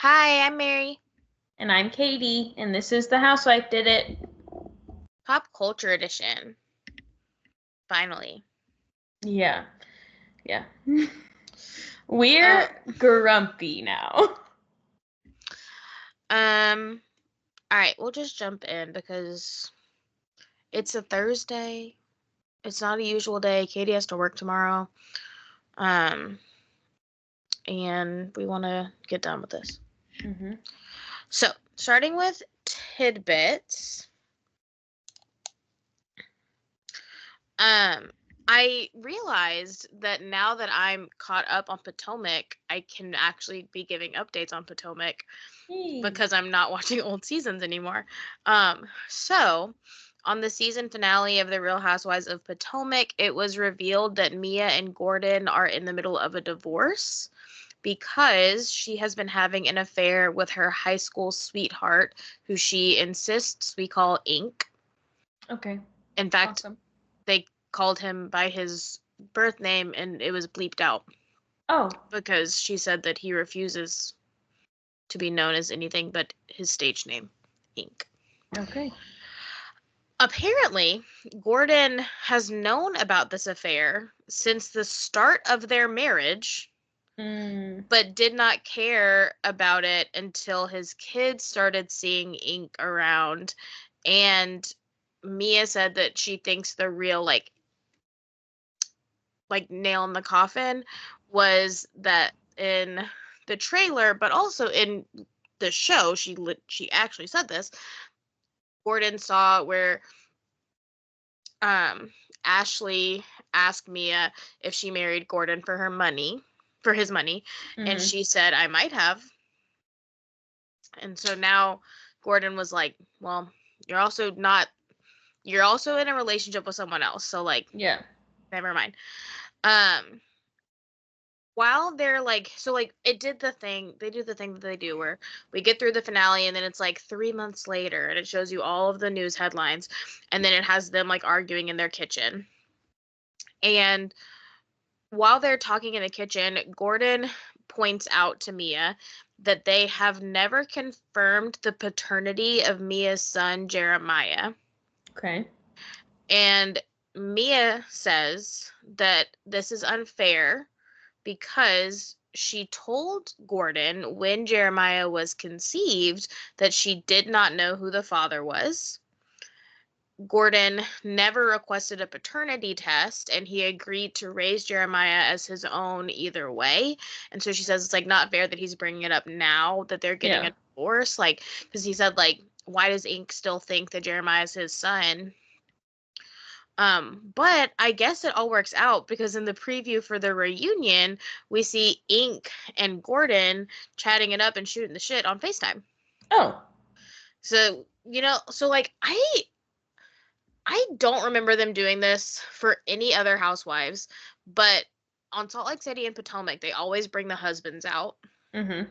Hi, I'm Mary. And I'm Katie, and this is The Housewife Did It. Pop Culture Edition. Finally. Yeah. We're grumpy now. Alright, we'll just jump in because it's a Thursday. It's not a usual day. Katie has to work tomorrow. And we want to get done with this. Mm-hmm. So, starting with tidbits. I realized that now that I'm caught up on Potomac, I can actually be giving updates on Potomac because I'm not watching old seasons anymore. So on the season finale of The Real Housewives of Potomac, it was revealed that Mia and Gordon are in the middle of a divorce because she has been having an affair with her high school sweetheart, who she insists we call Ink. Okay. In fact, awesome. They called him by his birth name and it was bleeped out. Oh. Because she said that he refuses to be known as anything but his stage name, Ink. Okay. Apparently, Gordon has known about this affair since the start of their marriage, but did not care about it until his kids started seeing Ink around. And Mia said that she thinks the real, like nail in the coffin was that in the trailer, but also in the show, she actually said this. Gordon saw where Ashley asked Mia if she married Gordon for his money, and she said, I might have. And so now Gordon was like, well, you're also in a relationship with someone else, so yeah, never mind. While they're they do the thing that they do where we get through the finale and then it's 3 months later and it shows you all of the news headlines and then it has them arguing in their kitchen. And while they're talking in the kitchen, Gordon points out to Mia that they have never confirmed the paternity of Mia's son, Jeremiah. Okay. And Mia says that this is unfair because she told Gordon when Jeremiah was conceived that she did not know who the father was. Gordon never requested a paternity test, and he agreed to raise Jeremiah as his own either way. And so she says it's not fair that he's bringing it up now that they're getting a divorce. Because he said, why does Ink still think that Jeremiah is his son? But I guess it all works out because in the preview for the reunion, we see Ink and Gordon chatting it up and shooting the shit on FaceTime. Oh. So, I don't remember them doing this for any other housewives, but on Salt Lake City and Potomac, they always bring the husbands out. Mm-hmm.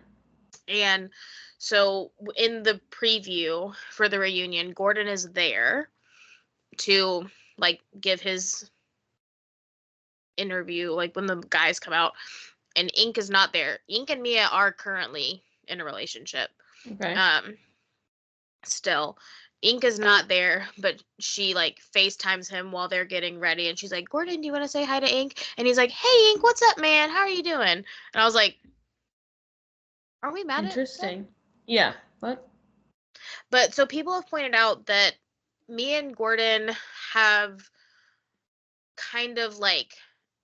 And so in the preview for the reunion, Gordon is there to give his interview when the guys come out, and Ink is not there. Ink and Mia are currently in a relationship. Okay. Still, Ink is not there, but she FaceTimes him while they're getting ready, and she's like, Gordon, do you want to say hi to Ink? And he's like, hey Ink, what's up, man? How are you doing? And I was like, are we mad at them? Interesting. Yeah. What? But so people have pointed out that Mia and Gordon have kind of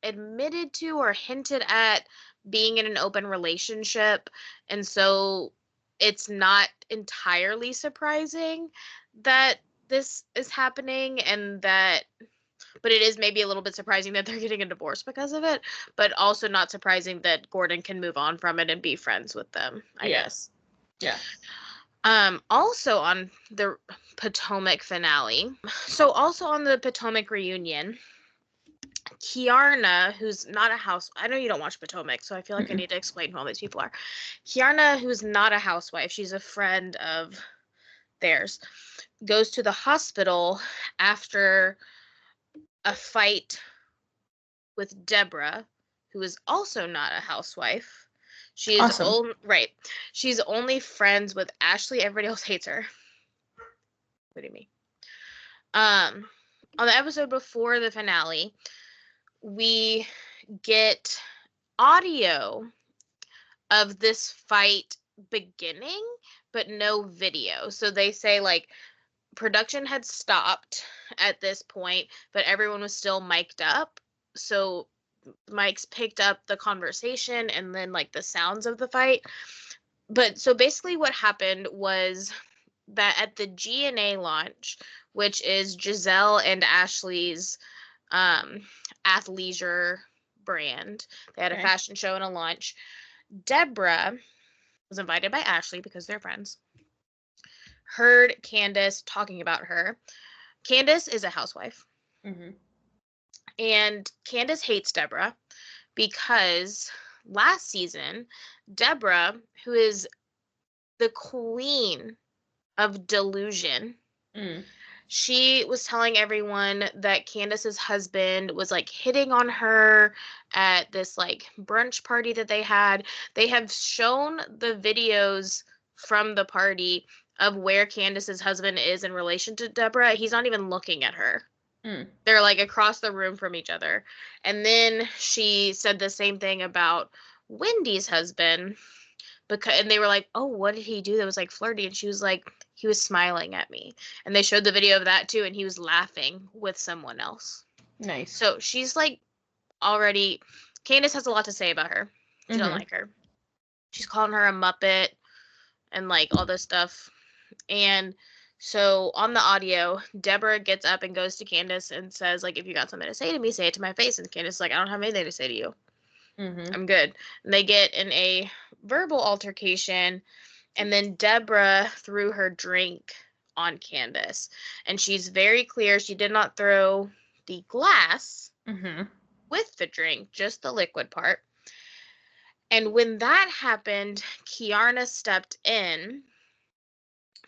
admitted to or hinted at being in an open relationship, and so it's not entirely surprising that this is happening, but it is maybe a little bit surprising that they're getting a divorce because of it, but also not surprising that Gordon can move on from it and be friends with them, I guess. Yeah. Also on the Potomac finale, so also on the Potomac reunion, Kiarna, who's not a I know you don't watch Potomac, so I feel like I need to explain who all these people are. Kiarna, who's not a housewife, she's a friend of theirs, goes to the hospital after a fight with Deborah, who is also not a housewife. She is Awesome. She's only friends with Ashley. Everybody else hates her. What do you mean? On the episode before the finale, we get audio of this fight beginning, but no video. So they say like production had stopped at this point, but everyone was still mic'd up. So mics picked up the conversation and then like the sounds of the fight. But so basically what happened was that at the GNA launch, which is Giselle and Ashley's athleisure brand, they had a fashion show and a launch. Deborah was invited by Ashley because they're friends. Heard Candace talking about her. Candace is a housewife. Mm-hmm. And Candace hates Deborah because last season, Deborah, who is the queen of delusion, she was telling everyone that Candace's husband was like hitting on her at this like brunch party that they had. They have shown the videos from the party of where Candace's husband is in relation to Deborah. He's not even looking at her. They're like across the room from each other. And then she said the same thing about Wendy's husband. And they were like, oh, what did he do that was like flirty? And she was like, he was smiling at me. And they showed the video of that too, and he was laughing with someone else. Nice. So she's like already, Candace has a lot to say about her. She don't like her. She's calling her a Muppet and like all this stuff. And so on the audio, Deborah gets up and goes to Candace and says, like, if you got something to say to me, say it to my face. And Candace is like, I don't have anything to say to you. I'm good. And they get in a verbal altercation, and then Deborah threw her drink on Candace. And she's very clear she did not throw the glass with the drink, just the liquid part. And when that happened, Kiarna stepped in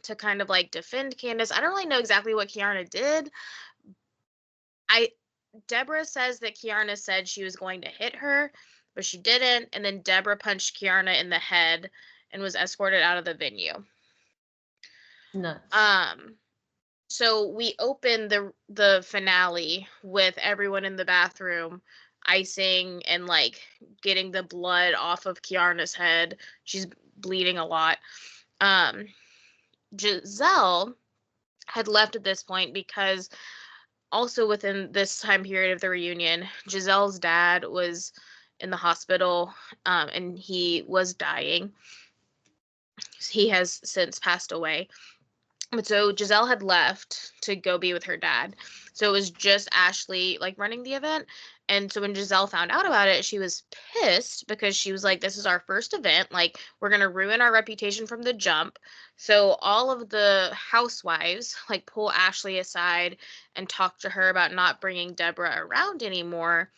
to kind of like defend Candace. I don't really know exactly what Kiarna did. Deborah says that Kiarna said she was going to hit her, but she didn't. And then Deborah punched Kiarna in the head and was escorted out of the venue. Nuts. So we open the finale with everyone in the bathroom icing and like getting the blood off of Kiarna's head. She's bleeding a lot. Giselle had left at this point because also within this time period of the reunion, Giselle's dad was in the hospital and he was dying. He has since passed away. But so Giselle had left to go be with her dad. So it was just Ashley like running the event. And so when Giselle found out about it, she was pissed because she was like, this is our first event. Like, we're going to ruin our reputation from the jump. So all of the housewives like pull Ashley aside and talk to her about not bringing Deborah around anymore.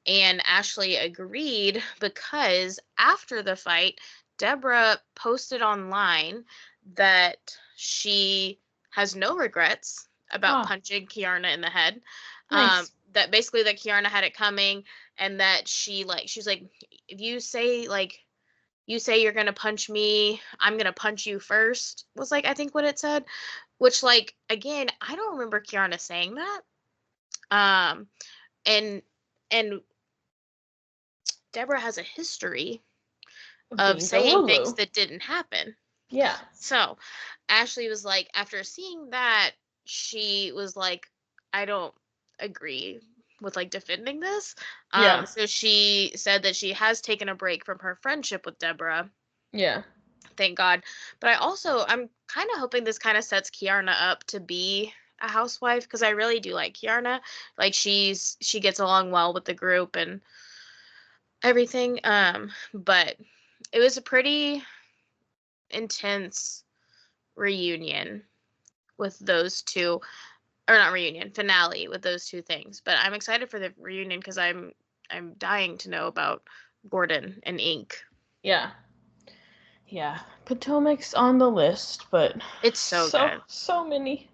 And Ashley agreed because after the fight, Deborah posted online that she has no regrets about punching Kiarna in the head. Nice. That basically that Kiarna had it coming, and that she's like, if you say you're gonna punch me, I'm gonna punch you first, was like I think what it said. Which like again, I don't remember Kiarna saying that. And Deborah has a history of saying things that didn't happen. Yeah. So Ashley was like, after seeing that, she was like, I don't agree with like defending this. So she said that she has taken a break from her friendship with Deborah. Yeah. Thank God. But I'm kind of hoping this kind of sets Kiarna up to be a housewife, because I really do like Kiarna. Like she gets along well with the group and everything. But it was a pretty intense reunion with those two, or not reunion, finale with those two things. But I'm excited for the reunion because I'm dying to know about Gordon and Ink. Yeah. Yeah. Potomac's on the list, but it's so good. So many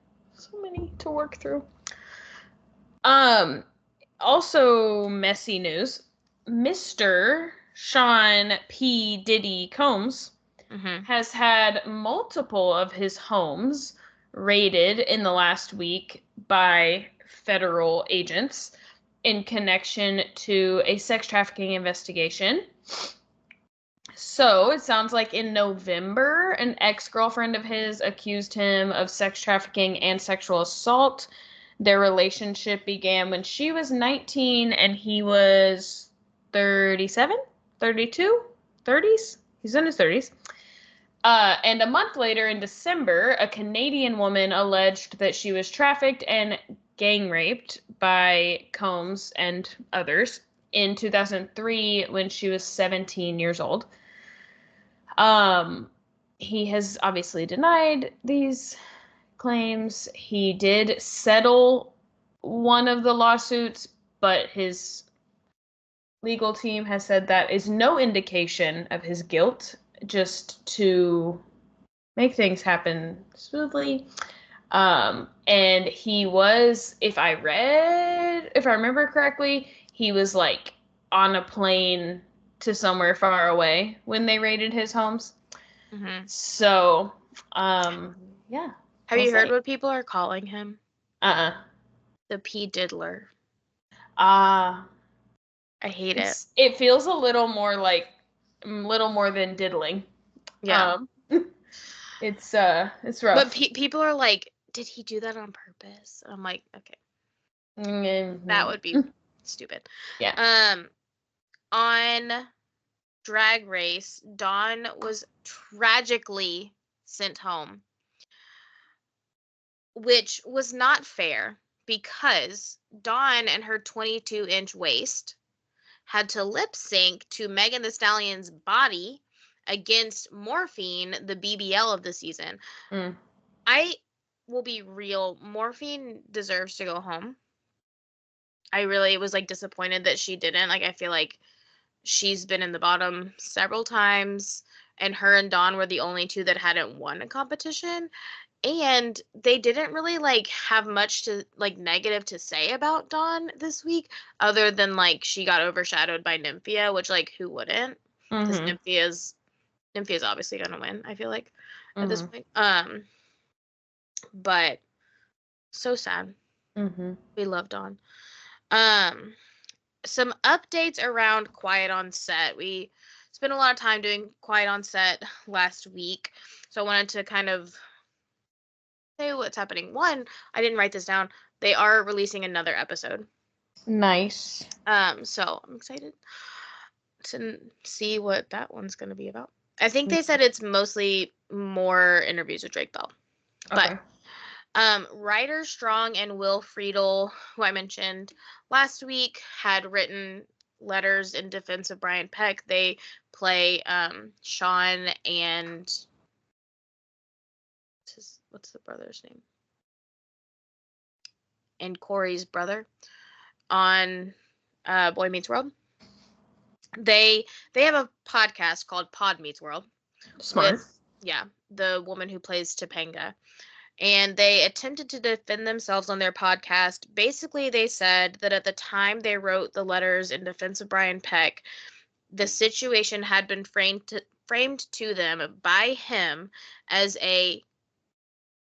to work through. Also messy news. Mr. Sean P. Diddy Combs Mm-hmm. has had multiple of his homes raided in the last week by federal agents in connection to a sex trafficking investigation. So it sounds like in November, an ex-girlfriend of his accused him of sex trafficking and sexual assault. Their relationship began when she was 19 and he was 37, 32, 30s. He's in his 30s. And a month later, in December, a Canadian woman alleged that she was trafficked and gang raped by Combs and others in 2003 when she was 17 years old. He has obviously denied these claims. He did settle one of the lawsuits, but his legal team has said that is no indication of his guilt, just to make things happen smoothly. And he was, if I remember correctly, he was like on a plane to somewhere far away when they raided his homes. Mm-hmm. So, yeah. Have you heard what people are calling him? The P. Diddler. I hate it. It feels a little more than diddling. Yeah. It's rough. But people are like, did he do that on purpose? I'm like, okay. Mm-hmm. That would be stupid. Yeah. On Drag Race, Dawn was tragically sent home, which was not fair because Dawn and her 22-inch waist had to lip sync to Megan Thee Stallion's body against Morphine, the BBL of the season. I will be real. Morphine deserves to go home. I really was like disappointed that she didn't. Like, I feel like she's been in the bottom several times, and her and Dawn were the only two that hadn't won a competition. And they didn't really like have much to like negative to say about Dawn this week, other than like she got overshadowed by Nymphia, which like who wouldn't? Because Nymphia's obviously gonna win, I feel like, at this point. But so sad. We love Dawn. Some updates around Quiet on Set. We spent a lot of time doing Quiet on Set last week, so I wanted to kind of say what's happening. One, I didn't write this down. They are releasing another episode. Nice. So I'm excited to see what that one's going to be about. I think they said it's mostly more interviews with Drake Bell. Okay. But Ryder Strong and Will Friedle, who I mentioned last week, had written letters in defense of Brian Peck. They play Sean and what's the brother's name? And Corey's brother on Boy Meets World. They have a podcast called Pod Meets World. Smart. With, the woman who plays Topanga. And they attempted to defend themselves on their podcast. Basically, they said that at the time they wrote the letters in defense of Brian Peck, the situation had been framed to them by him as a,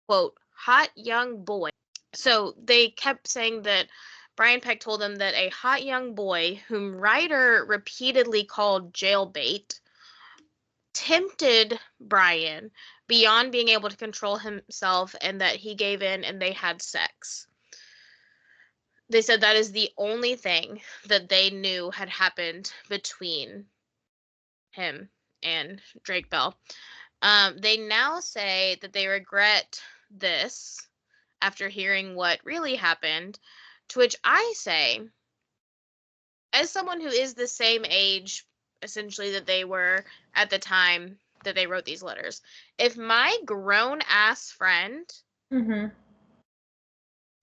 quote, hot young boy. So they kept saying that Brian Peck told them that a hot young boy, whom Ryder repeatedly called jailbait, tempted Brian beyond being able to control himself, and that he gave in and they had sex. They said that is the only thing that they knew had happened between him and Drake Bell. They now say that they regret this after hearing what really happened, to which I say, as someone who is the same age essentially that they were at the time that they wrote these letters, if my grown ass friend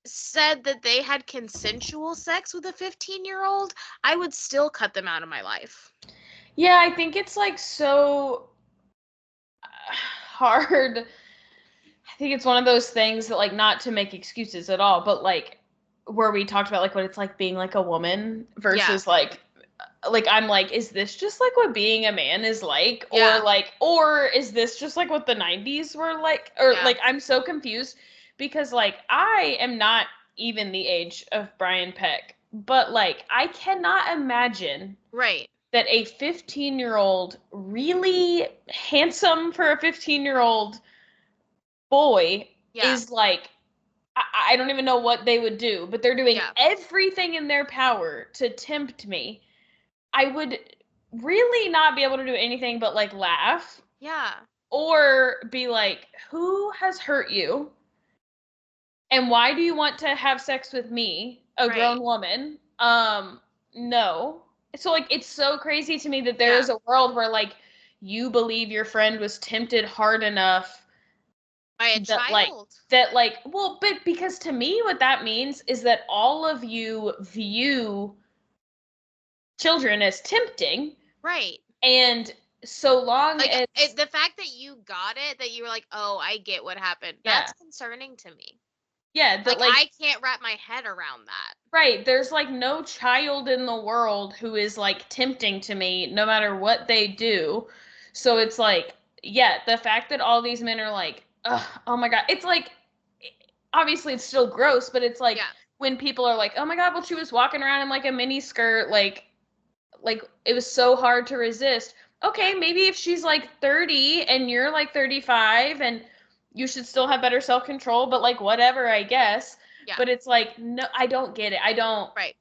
said that they had consensual sex with a 15-year-old, I would still cut them out of my life. Yeah, I think it's like so hard. I think it's one of those things that, like, not to make excuses at all, but like where we talked about like what it's like being like a woman versus like like, I'm like, is this just like what being a man is like? Yeah. Or is this just like what the 90s were like? Or Yeah. like, I'm so confused because like, I am not even the age of Brian Peck, but like, I cannot imagine Right. that a 15-year-old, really handsome for a 15-year-old boy, Yeah. is like, I don't even know what they would do, but they're doing Yeah. everything in their power to tempt me. I would really not be able to do anything but like laugh Yeah. or be like, who has hurt you? And why do you want to have sex with me, a Right. grown woman? No. So like, it's so crazy to me that there Yeah. is a world where like you believe your friend was tempted hard enough By a that like child. well, but because to me what that means is that all of you view children as tempting, Right. and so long Like as the fact that you got it, that you were like, "Oh, I get what happened." yeah, That's concerning to me. yeah, that Like like I can't wrap my head around that. right, there's like no child in the world who is like tempting to me no matter what they do. So it's like, yeah, the fact that all these men are like, ugh, oh my god, it's like, obviously it's still gross, but it's like Yeah. when people are like, oh my god, well, she was walking around in like a mini skirt, like it was so hard to resist. Yeah. Okay, maybe if she's like 30 and you're like 35, and you should still have better self-control, but like whatever, I guess. Yeah. But it's like, no, I don't get it. I don't. Right.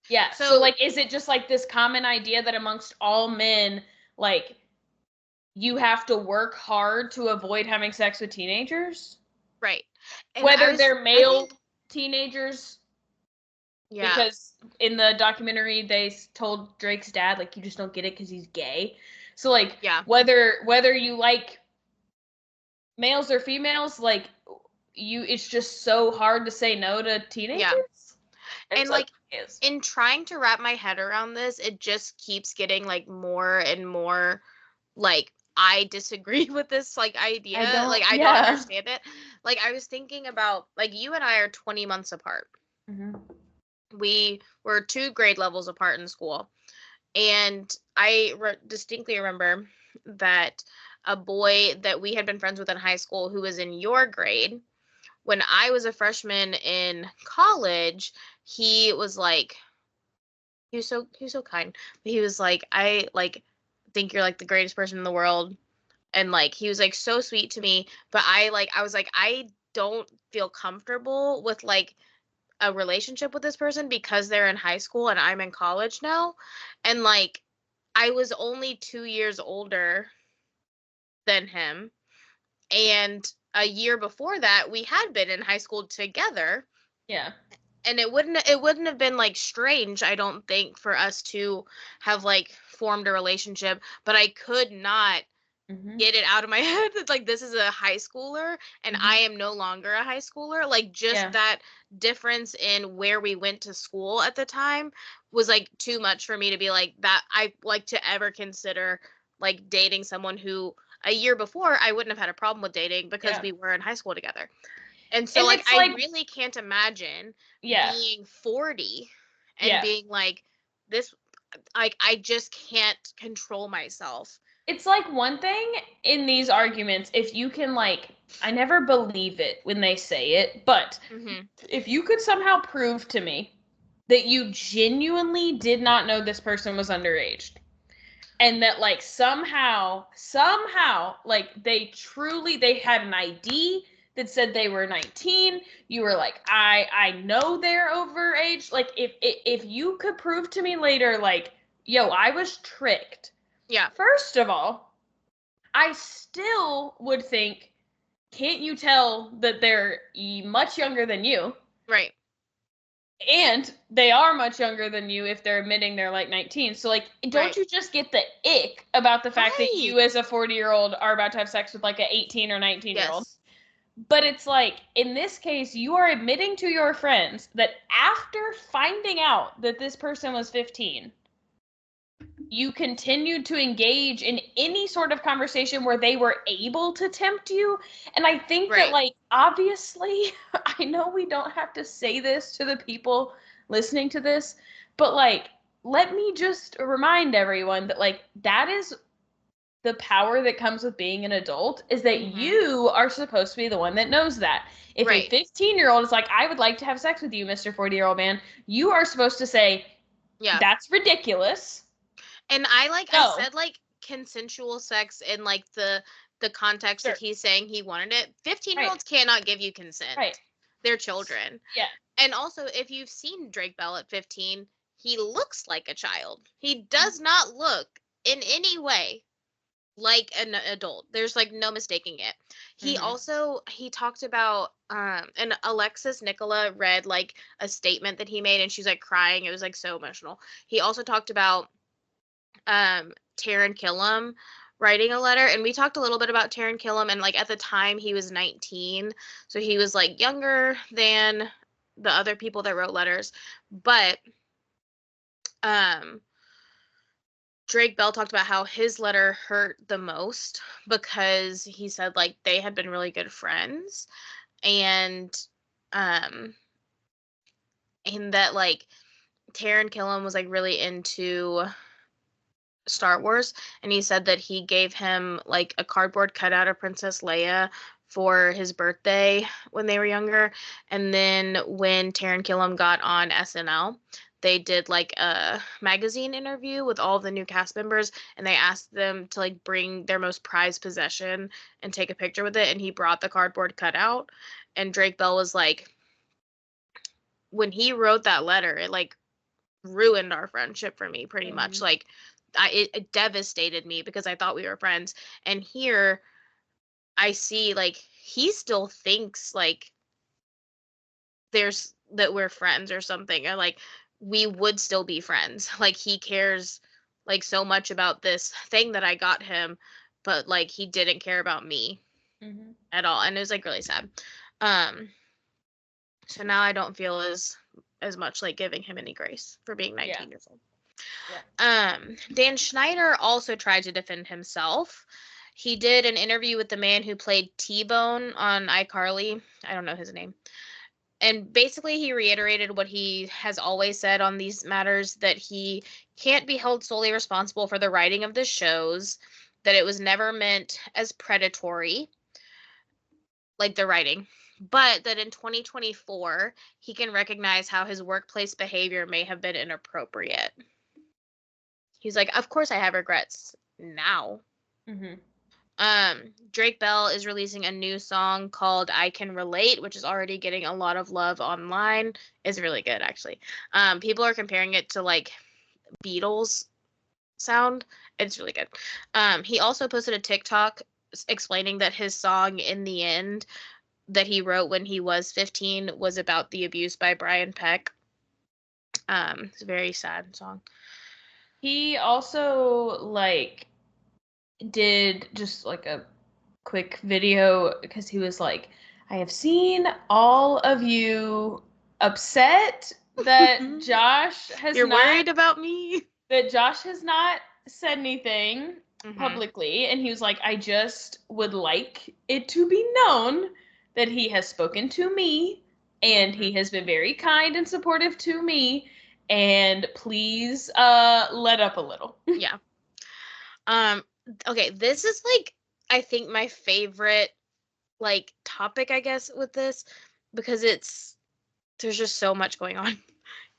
Yeah. So So, like, is it just like this common idea that amongst all men, like, you have to work hard to avoid having sex with teenagers? right. And Whether they're I male think, teenagers, yeah. because in the documentary they told Drake's dad like, you just don't get it because he's gay. So like, Yeah. whether you like males or females, like, you, it's just so hard to say no to Yeah. teenagers. And It's like, like in trying to wrap my head around this, it just keeps getting like more and more like I disagree with this like I idea. Like don't, I don't yeah. understand it. Like I was thinking about like you and I are 20 months apart. Hmm. We were 2 grade levels apart in school. And distinctly remember that a boy that we had been friends with in high school who was in your grade, when I was a freshman in college, he was like, he was so kind. But he was like, I like think you're like the greatest person in the world. And like he was like so sweet to me. But I was like, I don't feel comfortable with like a relationship with this person because they're in high school and I'm in college now. And like I was only 2 years older than him. And a year before that, we had been in high school together. Yeah. And it wouldn't have been like strange, I don't think, for us to have like formed a relationship, but I could not Hmm. get it out of my head that like this is a high schooler and I Hmm. am no longer a high schooler. Like just Yeah. that difference in where we went to school at the time was like too much for me to be like that I like to ever consider like dating someone who a year before I wouldn't have had a problem with dating because Yeah. we were in high school together. And so And like it's I like, really can't imagine yeah. being 40 and Yeah. being like this, like I just can't control myself. It's like one thing in these arguments, if you can, like, I never believe it when they say it, but Mhm. if you could somehow prove to me that you genuinely did not know this person was underage, and that like somehow like they had an ID that said they were 19, you were like, I know they're overage, like if you could prove to me later like, yo, I was tricked. Yeah. First of all, I still would think, can't you tell that they're much younger than you? Right. And they are much younger than you if they're admitting they're like 19. So, like, don't Right. you just get the ick about the fact that Right. you, as a 40-year-old, are about to have sex with like an 18 or 19-year-old? Yes. But it's like, in this case, you are admitting to your friends that after finding out that this person was 15, you continued to engage in any sort of conversation where they were able to tempt you. And I think that, Right. like, obviously, I know we don't have to say this to the people listening to this, but like, let me just remind everyone that, like, that is the power that comes with being an adult, is that you are supposed to be the one that knows that. If a Right. 15-year-old is like, I would like to have sex with you, Mr. 40-year-old man, you are supposed to say, Yeah. that's ridiculous. And I No. said like consensual sex in like the context Sure. that he's saying he wanted it. 15-year-olds Right. cannot give you consent. Right. They're children. Yeah. And also, if you've seen Drake Bell at 15, he looks like a child. He does not look in any way like an adult. There's like no mistaking it. He also he talked about and Alexis Nicola read like a statement that he made and she's like crying. It was like so emotional. He also talked about Taran Killam writing a letter, and we talked a little bit about Taran Killam, and like at the time he was 19, so he was like younger than the other people that wrote letters. But um Drake Bell talked about how his letter hurt the most because he said like they had been really good friends, and um that like Taran Killam was like really into Star Wars, and he said that he gave him like a cardboard cutout of Princess Leia for his birthday when they were younger. And then when Taran Killam got on SNL, they did like a magazine interview with all the new cast members, and they asked them to like bring their most prized possession and take a picture with it, and he brought the cardboard cutout. And Drake Bell was like, when he wrote that letter, it like ruined our friendship for me pretty much. Like it devastated me because I thought we were friends. And here I see like he still thinks like there's that we're friends or something, or like we would still be friends. Like he cares like so much about this thing that I got him, but like he didn't care about me at all. And it was like really sad. Um so now I don't feel as much like giving him any grace for being 19 years old. Dan Schneider also tried to defend himself. He did an interview with the man who played T-Bone on iCarly. I don't know his name. And basically, he reiterated what he has always said on these matters, that he can't be held solely responsible for the writing of the shows, that it was never meant as predatory, like the writing, but that in 2024, he can recognize how his workplace behavior may have been inappropriate. He's like, of course I have regrets now. Drake Bell is releasing a new song called I Can Relate, which is already getting a lot of love online. It's really good, actually. People are comparing it to like Beatles sound. It's really good. He also posted a TikTok explaining that his song In the End that he wrote when he was 15 was about the abuse by Brian Peck. It's a very sad song. He also like did just like a quick video because he was like, I have seen all of you upset that Josh has You're not worried about me? that Josh has not said anything publicly, and he was like, I just would like it to be known that he has spoken to me and he has been very kind and supportive to me, and please let up a little. Yeah. Okay, this is like I think my favorite like topic, I guess, with this, because there's just so much going on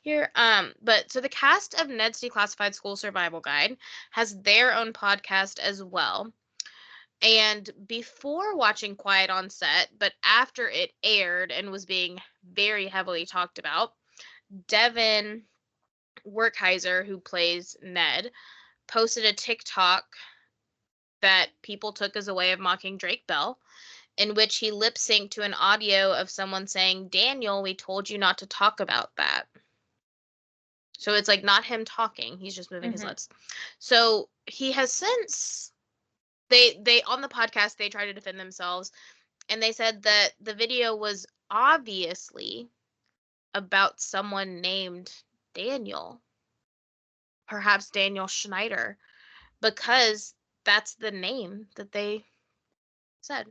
here. But so the cast of Ned's Declassified School Survival Guide has their own podcast as well. And before watching Quiet on Set, but after it aired and was being very heavily talked about, Devin Werkheiser, who plays Ned, posted a TikTok that people took as a way of mocking Drake Bell, in which he lip synced to an audio of someone saying, Daniel, we told you not to talk about that. So it's like not him talking, he's just moving his lips. So he has since they on the podcast they try to defend themselves, and they said that the video was obviously about someone named Daniel, perhaps Daniel Schneider, because that's the name that they said,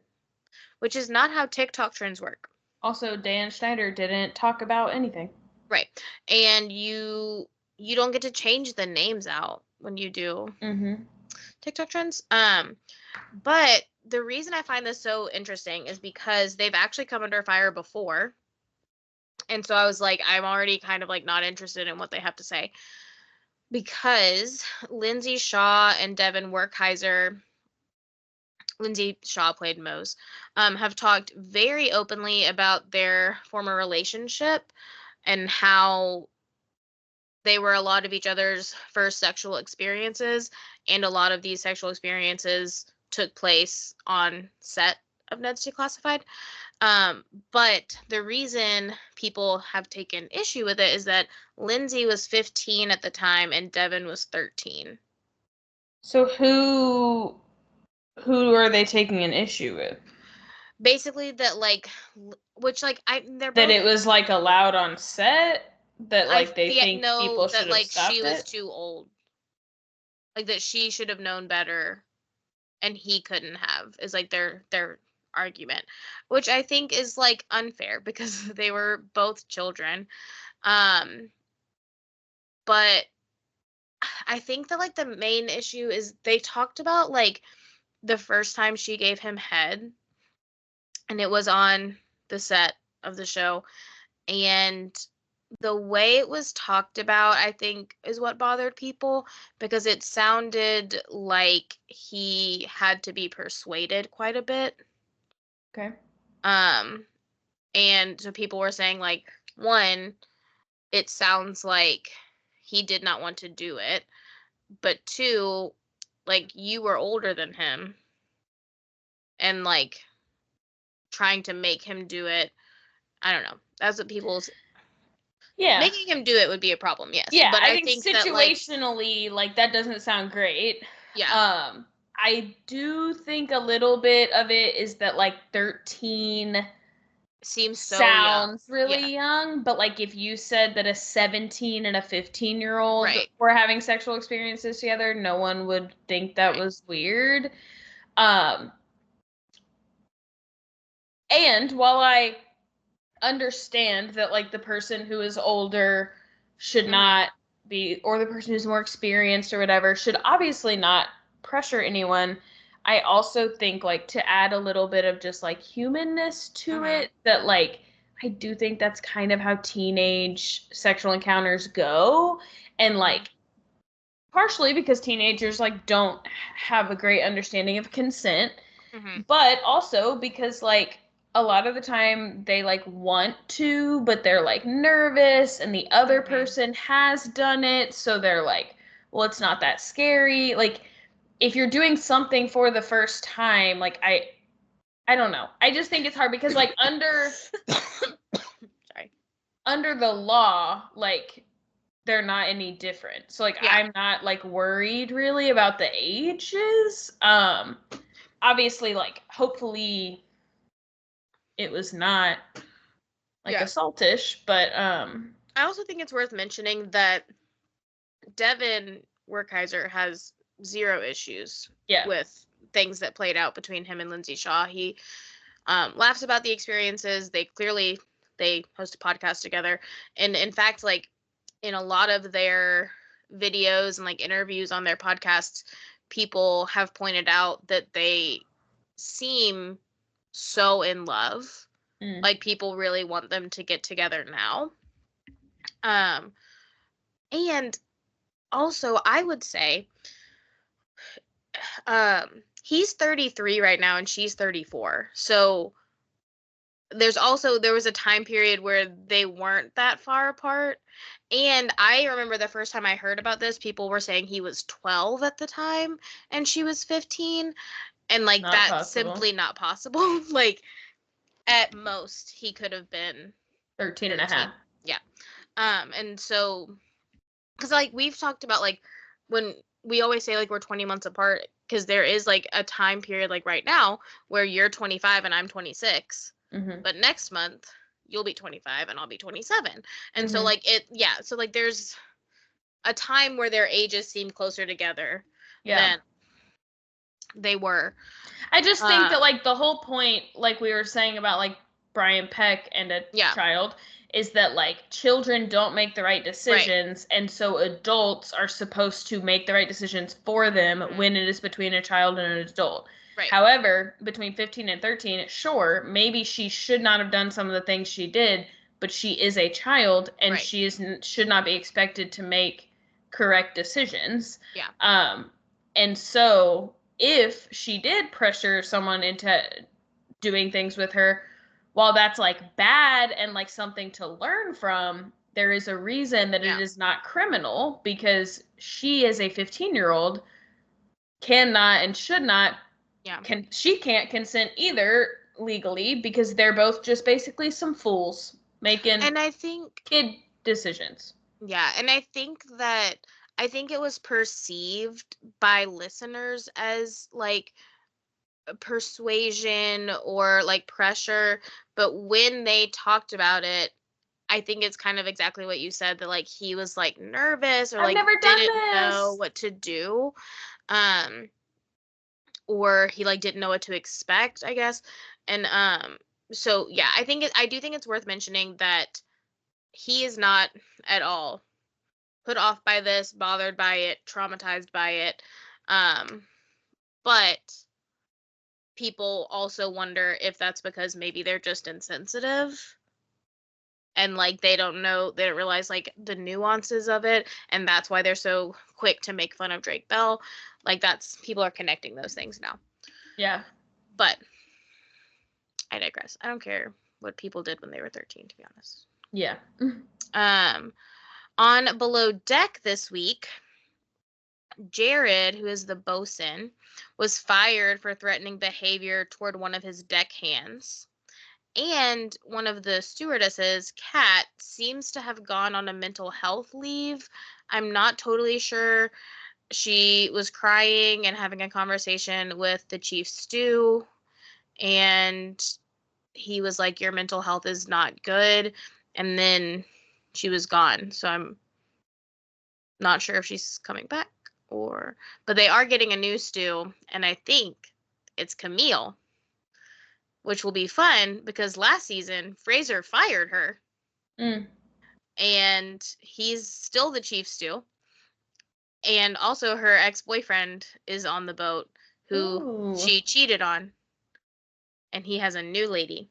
which is not how TikTok trends work. Also, Dan Schneider didn't talk about anything. Right. And you you don't get to change the names out when you do TikTok trends. But the reason I find this so interesting is because they've actually come under fire before. And so I was like, I'm already kind of like not interested in what they have to say. Because Lindsay Shaw and Devin Werkheiser, Lindsay Shaw played Mose, have talked very openly about their former relationship and how they were a lot of each other's first sexual experiences, and a lot of these sexual experiences took place on set of Ned's Declassified. But the reason people have taken issue with it is that Lindsay was 15 at the time and Devin was 13. So who are they taking an issue with? Basically, that like, which like they're That both. it was like allowed on set. That I like they think know people that should have like she stopped was it. too old, like that she should have known better, and he couldn't have. Is like their argument, which I think is like unfair because they were both children. Um, but I think that like the main issue is they talked about like the first time she gave him head, and it was on the set of the show, and the way it was talked about, I think, is what bothered people because it sounded like he had to be persuaded quite a bit. Okay. And so people were saying like, one, it sounds like he did not want to do it, but two, like you were older than him and like trying to make him do it. I don't know. That's what people's Yeah. making him do it would be a problem, yes. Yeah, But I I think think that like situationally, like that doesn't sound great. yeah, I do think a little bit of it is that like 13 seems so young. sounds really Yeah, young, but like if you said that a 17 and a 15-year-old right, were having sexual experiences together, no one would think that right. was weird. Um, and while I understand that like the person who is older should Mhm. not be, or the person who's more experienced or whatever should obviously not pressure anyone, I also think like to add a little bit of just like humanness to Mhm. it, that like I do think that's kind of how teenage sexual encounters go, and Mhm. like partially because teenagers like don't have a great understanding of consent, Mhm. but also because like a lot of the time they like want to, but they're like nervous and the other Mhm. person has done it, so they're like, well, it's not that scary. Like if you're doing something for the first time, like I don't know. I just think it's hard because like Sorry. under the law, like they're not any different. So like Yeah. I'm not like worried really about the ages. Obviously like hopefully it was not like Yeah. assaultish, but I also think it's worth mentioning that Devin Werkheiser has zero issues yeah. with things that played out between him and Lindsay Shaw. He laughs about the experiences. They host a podcast together, and in fact, like in a lot of their videos and like interviews on their podcasts, people have pointed out that they seem so in love. Mm. Like people really want them to get together now. Um, and also, I would say, he's 33 right now and she's 34. So there was a time period where they weren't that far apart. And I remember the first time I heard about this, people were saying he was 12 at the time and she was 15. And like Not that's possible. simply not possible. Like at most he could have been 13 and a 13. half. Yeah. And so because like we've talked about like when we always say like we're 20 months apart because there is like a time period like right now where you're 25 and I'm 26, Mm-hmm. but next month you'll be 25 and I'll be 27. And so Mm-hmm. like so like there's a time where their ages seem closer together Yeah. than they were. I just think uh that like the whole point, like we were saying about like Brian Peck and a Yeah. child, is that like children don't make the right decisions, and so adults are supposed to make the right decisions for them when it is between a child and an adult. Right. However, between 15 and 13, sure, maybe she should not have done some of the things she did, but she is a child and Right. she should not be expected to make correct decisions. Yeah. And so if she did pressure someone into doing things with her, while that's like bad and like something to learn from, there is a reason that Yeah. it is not criminal, because she as a 15-year-old cannot and should not, Yeah. she can't consent either legally, because they're both just basically some fools making And I think kid decisions. Yeah, and I think it was perceived by listeners as like persuasion or like pressure, but when they talked about it, I think it's kind of exactly what you said, that like he was like nervous or I've like never done didn't know this. what to do. Um or he like didn't know what to expect, I guess. And so yeah, I do think it's worth mentioning that he is not at all put off by this, bothered by it, traumatized by it. Um, but people also wonder if that's because maybe they're just insensitive and like they don't realize like the nuances of it, and that's why they're so quick to make fun of Drake Bell. Like that's people are connecting those things now. Yeah. But I digress. I don't care what people did when they were 13, to be honest. Yeah. Um, on Below Deck this week, Jared, who is the bosun, was fired for threatening behavior toward one of his deckhands. And one of the stewardesses, Kat, seems to have gone on a mental health leave. I'm not totally sure. She was crying and having a conversation with the chief stew, and he was like, "Your mental health is not good." And then she was gone. So I'm not sure if she's coming back or, but they are getting a new stew, and I think it's Camille, which will be fun because last season Fraser fired her, Mm. and he's still the chief stew. And also her ex-boyfriend is on the boat who Ooh. she cheated on, and he has a new lady.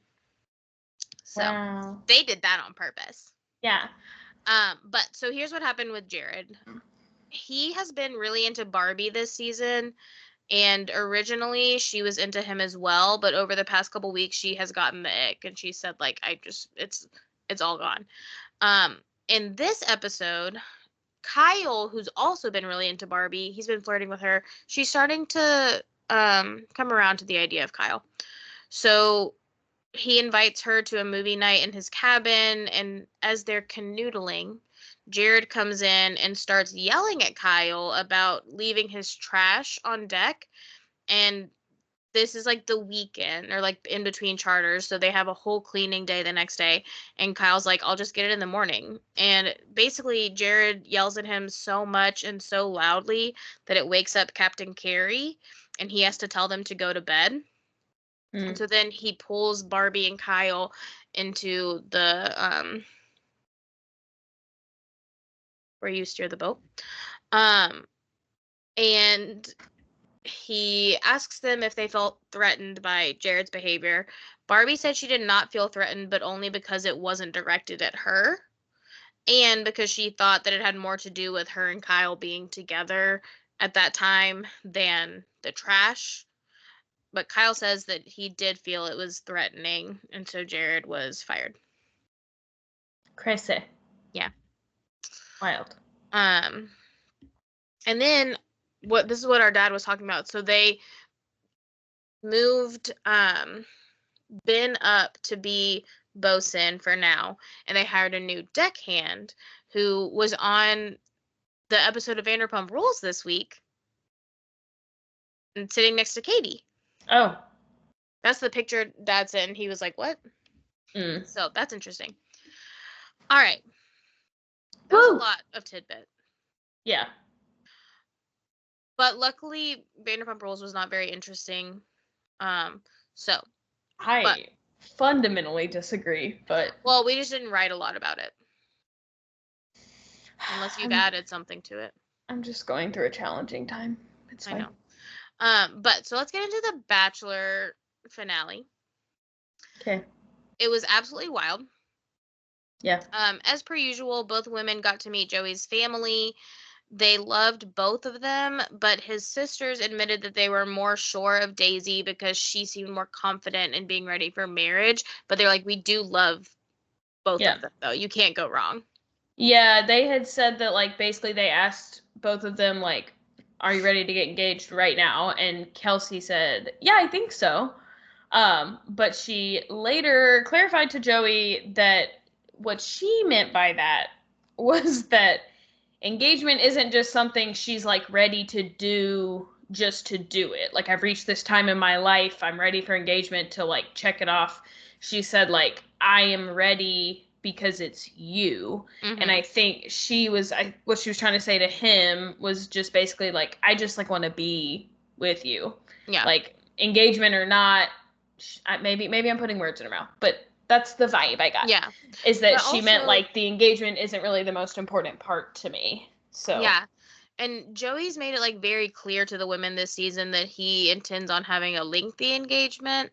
So Wow. they did that on purpose. Yeah. But so here's what happened with Jared. He has been really into Barbie this season, and originally she was into him as well, but over the past couple weeks she has gotten the ick, and she said like it's all gone. In this episode, Kyle, who's also been really into Barbie, he's been flirting with her. She's starting to come around to the idea of Kyle. So he invites her to a movie night in his cabin, and as they're canoodling, Jared comes in and starts yelling at Kyle about leaving his trash on deck. And this is like the weekend or like in between charters, so they have a whole cleaning day the next day, and Kyle's like, "I'll just get it in the morning." And basically Jared yells at him so much and so loudly that it wakes up Captain Carey, and he has to tell them to go to bed. And so then he pulls Barbie and Kyle into the where you steer the boat. And he asks them if they felt threatened by Jared's behavior. Barbie said she did not feel threatened, but only because it wasn't directed at her, and because she thought that it had more to do with her and Kyle being together at that time than the trash. But Kyle says that he did feel it was threatening, and so Jared was fired. Crazy. Yeah. Wild. And then this is what our dad was talking about. So they moved Ben up to be bosun for now, and they hired a new deckhand who was on the episode of Vanderpump Rules this week and sitting next to Katie. Oh. That's the picture Dad sent, and he was like, "What?" So that's interesting. All right. That was a lot of tidbit. Yeah. But luckily, Vanderpump Rules was not very interesting. So. I fundamentally disagree, but Well, we just didn't write a lot about it. Unless you've added something to it. I'm just going through a challenging time. It's fine. I know. But so let's get into the Bachelor finale. Okay. It was absolutely wild. Yeah. As per usual, both women got to meet Joey's family. They loved both of them, but his sisters admitted that they were more sure of Daisy because she seemed more confident in being ready for marriage. But they're like, we do love both Yeah. of them, though. You can't go wrong. Yeah, they had said that, like, basically they asked both of them, like, are you ready to get engaged right now? And Kelsey said, yeah, I think so. But she later clarified to Joey that what she meant by that was that engagement isn't just something she's, like, ready to do just to do it. Like, I've reached this time in my life, I'm ready for engagement to, like, check it off. She said, like, I am ready because it's you. And I think what she was trying to say to him was just basically like, I just like want to be with you. Yeah. Like, engagement or not, maybe I'm putting words in her mouth, but that's the vibe I got. Yeah. Is that But she also, meant like the engagement isn't really the most important part to me. So yeah. And Joey's made it like very clear to the women this season that he intends on having a lengthy engagement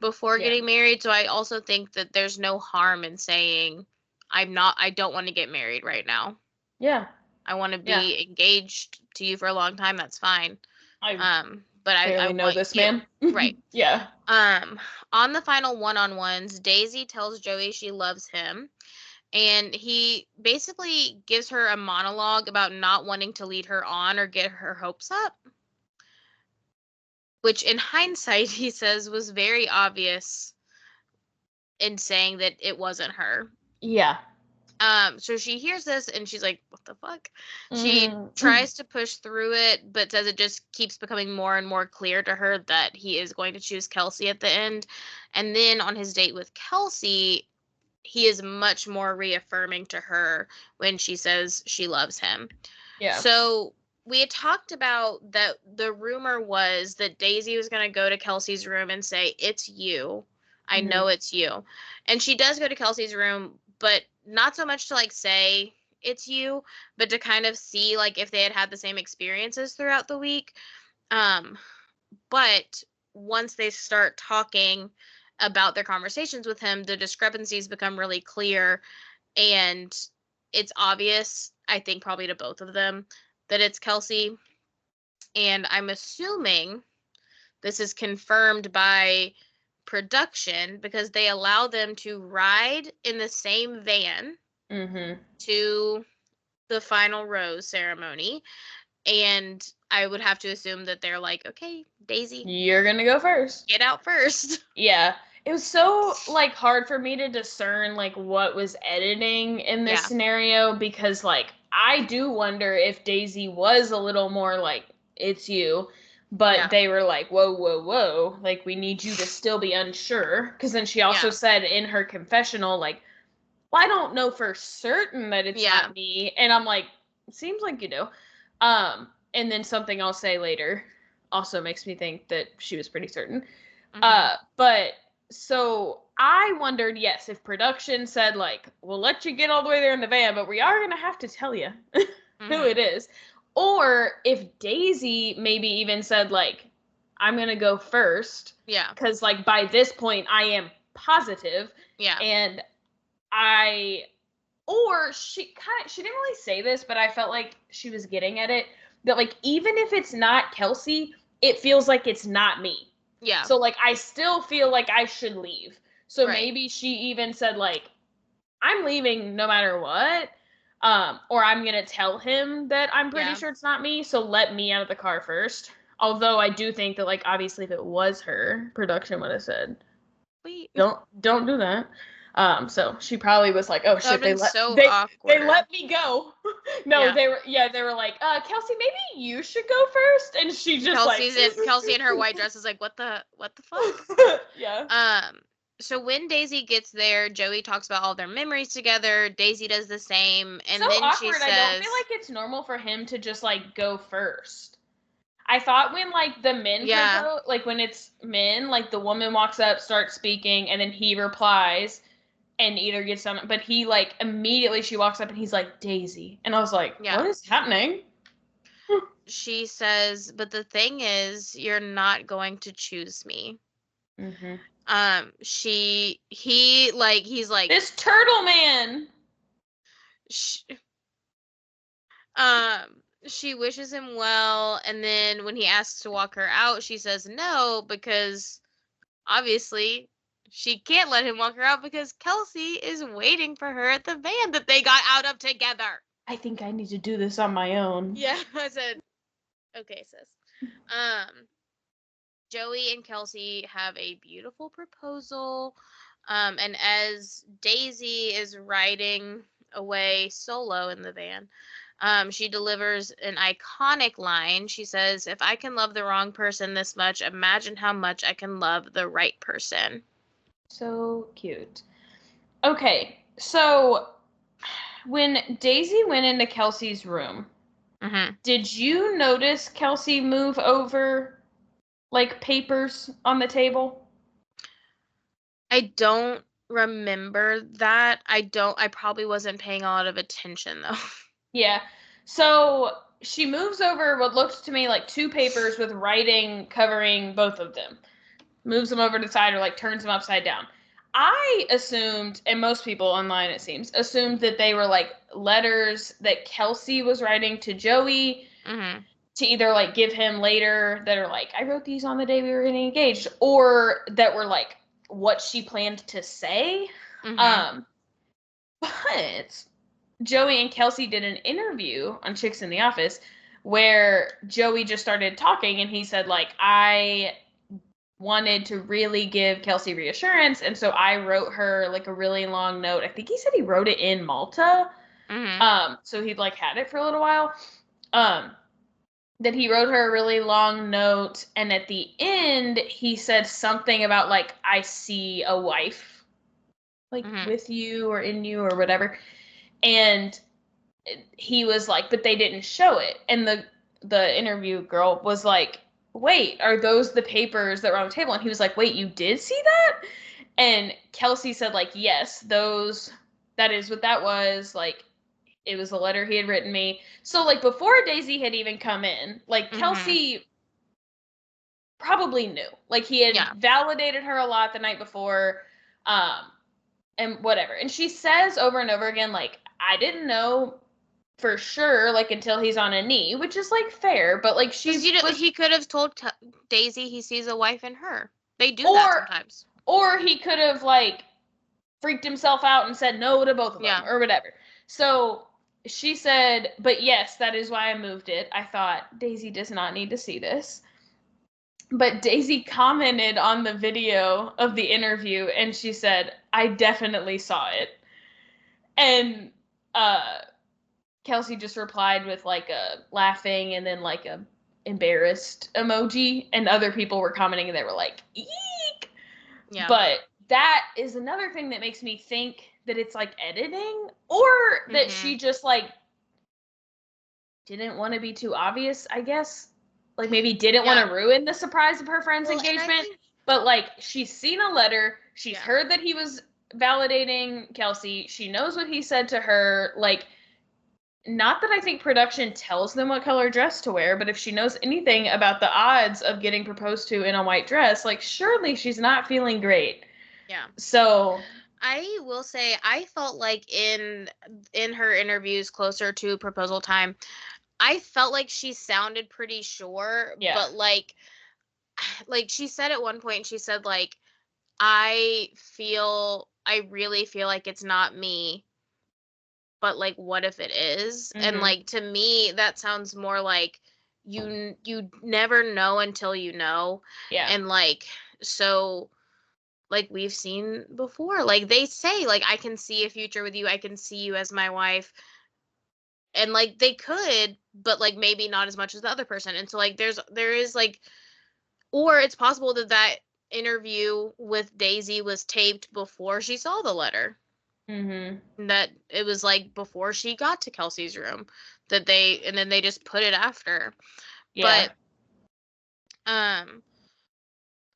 before getting married. So I also think that there's no harm in saying I don't want to get married right now. Yeah. I want to be engaged to you for a long time. That's fine. But I know want this you. man. Right. Yeah. On the final one-on-ones, Daisy tells Joey she loves him. And he basically gives her a monologue about not wanting to lead her on or get her hopes up, which in hindsight, he says was very obvious in saying that it wasn't her. Yeah. So she hears this and she's like, what the fuck? She Mm-hmm. tries to push through it, but says it just keeps becoming more and more clear to her that he is going to choose Kelsey at the end. And then on his date with Kelsey, he is much more reaffirming to her when she says she loves him. Yeah. So we had talked about that the rumor was that Daisy was going to go to Kelsey's room and say, it's you. I know it's you. And she does go to Kelsey's room, but not so much to like say it's you, but to kind of see like if they had the same experiences throughout the week. But once they start talking about their conversations with him, the discrepancies become really clear. And it's obvious, I think, probably to both of them, that it's Kelsey. And I'm assuming this is confirmed by production because they allow them to ride in the same van to the final rose ceremony. And I would have to assume that they're like, okay, Daisy, you're gonna go first. Get out first. Yeah. It was so like hard for me to discern like what was editing in this scenario because like I do wonder if Daisy was a little more like it's you, but they were like whoa, like we need you to still be unsure because then she also said in her confessional like, well, I don't know for certain that it's not me, and I'm like, seems like you do. And then something I'll say later also makes me think that she was pretty certain. But so I wondered, yes, if production said like, we'll let you get all the way there in the van, but we are going to have to tell you who it is. Or if Daisy maybe even said like, I'm going to go first. Yeah. Because like by this point I am positive. Yeah. And she didn't really say this, but I felt like she was getting at it. That like, even if it's not Kelsey, it feels like it's not me. Yeah. So like I still feel like I should leave. So maybe she even said like, I'm leaving no matter what. Or I'm gonna tell him that I'm pretty sure it's not me, so let me out of the car first. Although I do think that like obviously if it was her, production would have said, wait, don't do that. So she probably was like, "Oh shit, they let me go." No, they were like, "Kelsey, maybe you should go first." And she just Kelsey in her white dress is like, "What the fuck?" Yeah. So when Daisy gets there, Joey talks about all their memories together. Daisy does the same, and so then awkward. she says, I don't feel like it's normal for him to just like go first. I thought when, like, the men Yeah. propose, like, when it's men, like, the woman walks up, starts speaking, and then he replies and either gets done, but he, like, immediately she walks up and he's like, Daisy. And I was like, what Yeah. is happening? She says, but the thing is, you're not going to choose me. Mm-hmm. He's like, This turtle man. sh- um, she wishes him well, and then when he asks to walk her out, she says no, because obviously she can't let him walk her out because Kelsey is waiting for her at the van that they got out of together. I think I need to do this on my own. Yeah, I said, okay, sis. Um, Joey and Kelsey have a beautiful proposal. And as Daisy is riding away solo in the van, she delivers an iconic line. She says, if I can love the wrong person this much, imagine how much I can love the right person. So cute. Okay, so when Daisy went into Kelsey's room, Mm-hmm. did you notice Kelsey move over, like, papers on the table? I don't remember that. I probably wasn't paying a lot of attention though. Yeah. So she moves over what looks to me like two papers with writing covering both of them. Moves them over to the side or like turns them upside down. I assumed, and most people online it seems, assumed that they were like letters that Kelsey was writing to Joey Mm-hmm. to either like give him later that are like, I wrote these on the day we were getting engaged, or that were like what she planned to say. Mm-hmm. Um, but Joey and Kelsey did an interview on Chicks in the Office where Joey just started talking and he said, like, I wanted to really give Kelsey reassurance, and so I wrote her like a really long note. I think he said he wrote it in Malta. Mm-hmm. So he'd like had it for a little while. Um, that he wrote her a really long note, and at the end he said something about like, I see a wife like Mm-hmm. with you or in you or whatever. And he was like, but they didn't show it. And the interview girl was like, wait, are those the papers that were on the table? And he was like, wait, you did see that? And Kelsey said, like, yes, that is what that was. Like, it was a letter he had written me. So, like, before Daisy had even come in, like, Mm-hmm. Kelsey probably knew. Like, he had Yeah. validated her a lot the night before, and whatever. And she says over and over again, like, I didn't know for sure, like, until he's on a knee, which is, like, fair, but, like, Because he could have told Daisy he sees a wife in her. They do that or, sometimes. or he could have, like, freaked himself out and said no to both of them, Yeah. or whatever. So, she said, but yes, that is why I moved it. I thought, Daisy does not need to see this. But Daisy commented on the video of the interview, and she said, I definitely saw it. And, Kelsey just replied with like a laughing and then like a embarrassed emoji, and other people were commenting and they were like, eek. Yeah. But that is another thing that makes me think that it's like editing, or that Mm-hmm. she just like didn't want to be too obvious, I guess. Like maybe didn't want Yeah. to ruin the surprise of her friend's Well, and I engagement. think, But like she's seen a letter, she's yeah. heard that he was validating Kelsey, she knows what he said to her. Like, not that I think production tells them what color dress to wear, but if she knows anything about the odds of getting proposed to in a white dress, like surely she's not feeling great. Yeah. So, I will say I felt like in her interviews closer to proposal time, I felt like she sounded pretty sure, yeah. but like she said at one point, she said like, I really feel like it's not me, but like what if it is? And Mm-hmm. like to me that sounds more like you never know until you know. Yeah. And like, so like we've seen before, like they say like, I can see a future with you, I can see you as my wife, and like they could, but like maybe not as much as the other person. And so like there is like, or it's possible that that interview with Daisy was taped before she saw the letter, Mm-hmm. that it was like before she got to Kelsey's room, that they, and then they just put it after. Yeah. But Um,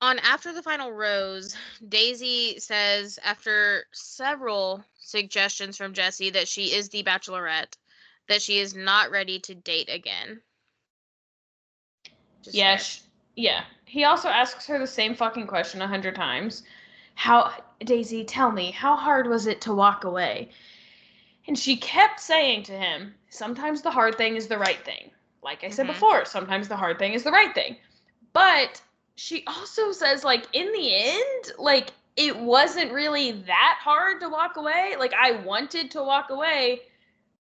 on After the Final Rose, Daisy says, after several suggestions from Jesse, that she is the Bachelorette, that she is not ready to date again. Just Yeah, fair. yeah. He also asks her the same fucking question 100 times. Daisy, tell me, how hard was it to walk away? And she kept saying to him, sometimes the hard thing is the right thing. Like I said before, sometimes the hard thing is the right thing. But she also says, like, in the end, like, it wasn't really that hard to walk away. Like, I wanted to walk away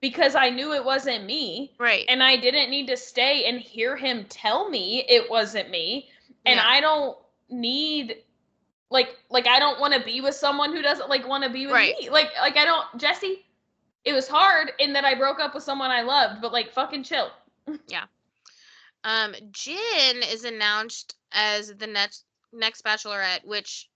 because I knew it wasn't me. Right. And I didn't need to stay and hear him tell me it wasn't me. And Yeah. I don't need like I don't want to be with someone who doesn't like want to be with Right. me. Like I don't Jesse, it was hard in that I broke up with someone I loved, but like fucking chill. Yeah. Jin is announced as the next Bachelorette, which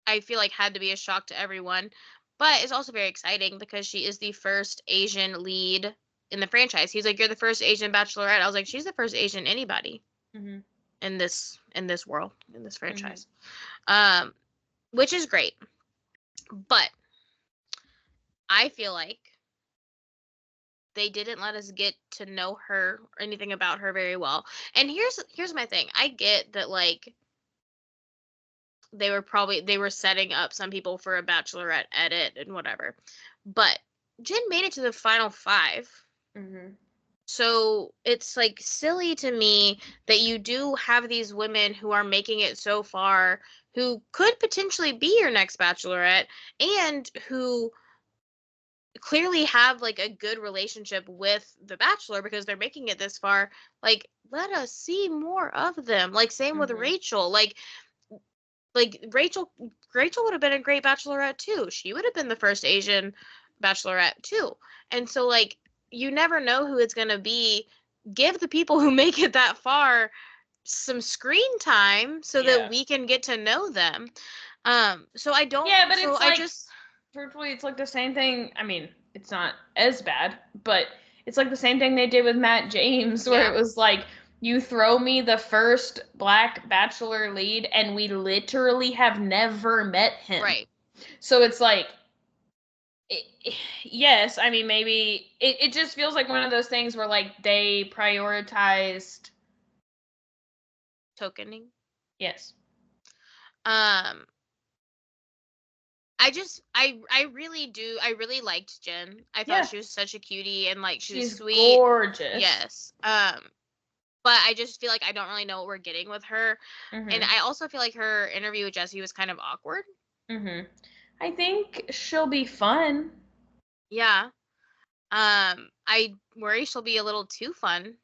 I feel like had to be a shock to everyone, but it's also very exciting because she is the first Asian lead in the franchise. He's like, "You're the first Asian Bachelorette." I was like, "She's the first Asian anybody in this world, in this franchise," which is great. But I feel like they didn't let us get to know her or anything about her very well. And here's my thing. I get that, like, they were setting up some people for a Bachelorette edit and whatever. But Jin made it to the final 5. So it's like silly to me that you do have these women who are making it so far, who could potentially be your next Bachelorette, and who clearly have like a good relationship with the Bachelor because they're making it this far. Like, let us see more of them. Like, same with Rachel. Like Rachel would have been a great Bachelorette too. She would have been the first Asian Bachelorette too. And so, like, you never know who it's gonna be. Give the people who make it that far some screen time so that we can get to know them. So I don't. Yeah, but so it's I like just truthfully, it's like the same thing. I mean, it's not as bad, but it's like the same thing they did with Matt James, where it was like, you throw me the first black Bachelor lead, and we literally have never met him. Right. So it's like, yes, I mean, maybe it just feels like one of those things where like they prioritized tokening. Yes. I really do. I really liked Jen. I thought she was such a cutie and like she was She's sweet. gorgeous. Yes. But I just feel like I don't really know what we're getting with her. And I also feel like her interview with Jesse was kind of awkward. I think she'll be fun. Yeah. I worry she'll be a little too fun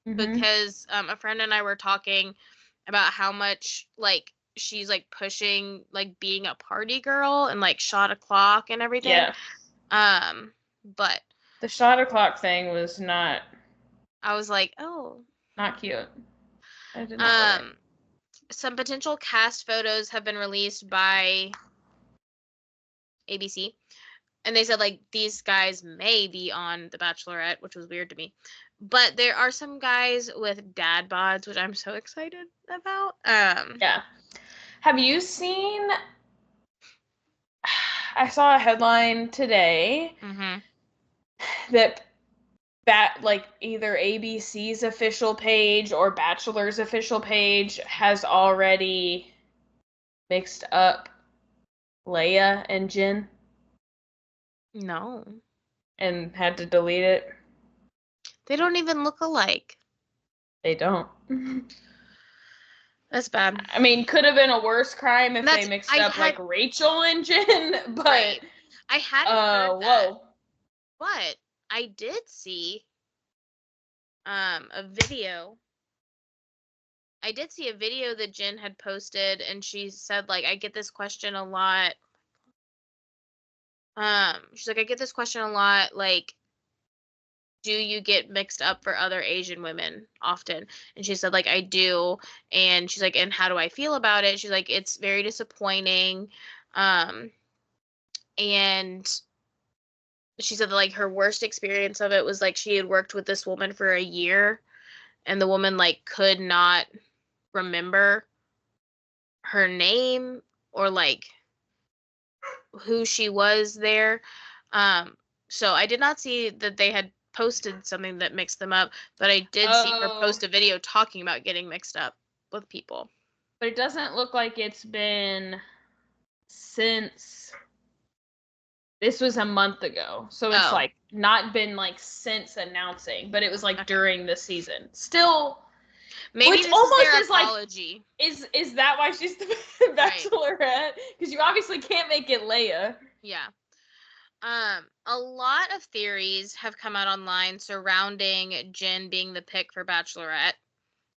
because a friend and I were talking about how much like she's like pushing like being a party girl and like shot o'clock and everything. But the shot o'clock thing was not. I was like, oh, not cute. I did not like it. Some potential cast photos have been released by ABC, and they said like these guys may be on The Bachelorette, which was weird to me. But there are some guys with dad bods, which I'm so excited about. Yeah. Have you seen? I saw a headline today that like either ABC's official page or Bachelor's official page has already mixed up Leia and Jin. No. And had to delete it. They don't even look alike. They don't. That's bad. I mean, could have been a worse crime if they mixed up like Rachel and Jin, but right. I hadn't heard that. Whoa. But I did see a video. I did see a video that Jen had posted, and she said like, I get this question a lot. She's like, I get this question a lot, like, do you get mixed up for other Asian women often? And she said like, I do. And she's like, and how do I feel about it? She's like, it's very disappointing. And she said that like her worst experience of it was like she had worked with this woman for a year, and the woman like could not remember her name or like who she was there. So I did not see that they had posted something that mixed them up, but I did see her post a video talking about getting mixed up with people. But it doesn't look like it's been since this was a month ago. So it's like not been like since announcing, but it was like during the season. Still, maybe which this almost is their is apology. Like, is that why she's the Bachelorette? Because you obviously can't make it Leia. Yeah. A lot of theories have come out online surrounding Jen being the pick for Bachelorette.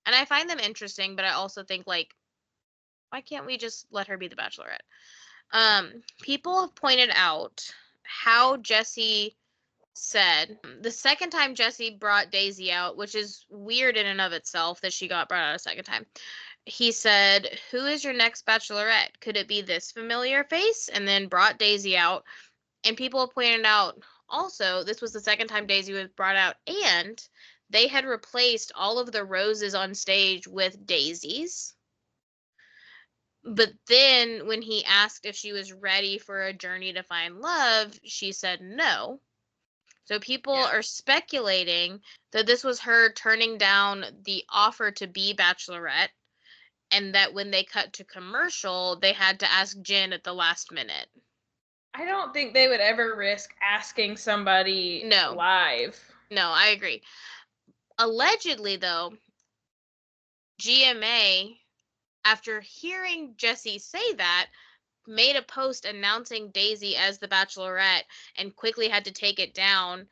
And I find them interesting, but I also think, like, why can't we just let her be the Bachelorette? People have pointed out how Jesse said the second time Jesse brought Daisy out, which is weird in and of itself that she got brought out a second time. He said, "Who is your next Bachelorette? Could it be this familiar face?" And then brought Daisy out. And people pointed out also, this was the second time Daisy was brought out, and they had replaced all of the roses on stage with daisies. But then when he asked if she was ready for a journey to find love, she said no. So people are speculating that this was her turning down the offer to be Bachelorette, and that when they cut to commercial, they had to ask Jen at the last minute. I don't think they would ever risk asking somebody live. No, I agree. Allegedly, though, GMA, after hearing Jesse say that, made a post announcing Daisy as the Bachelorette and quickly had to take it down.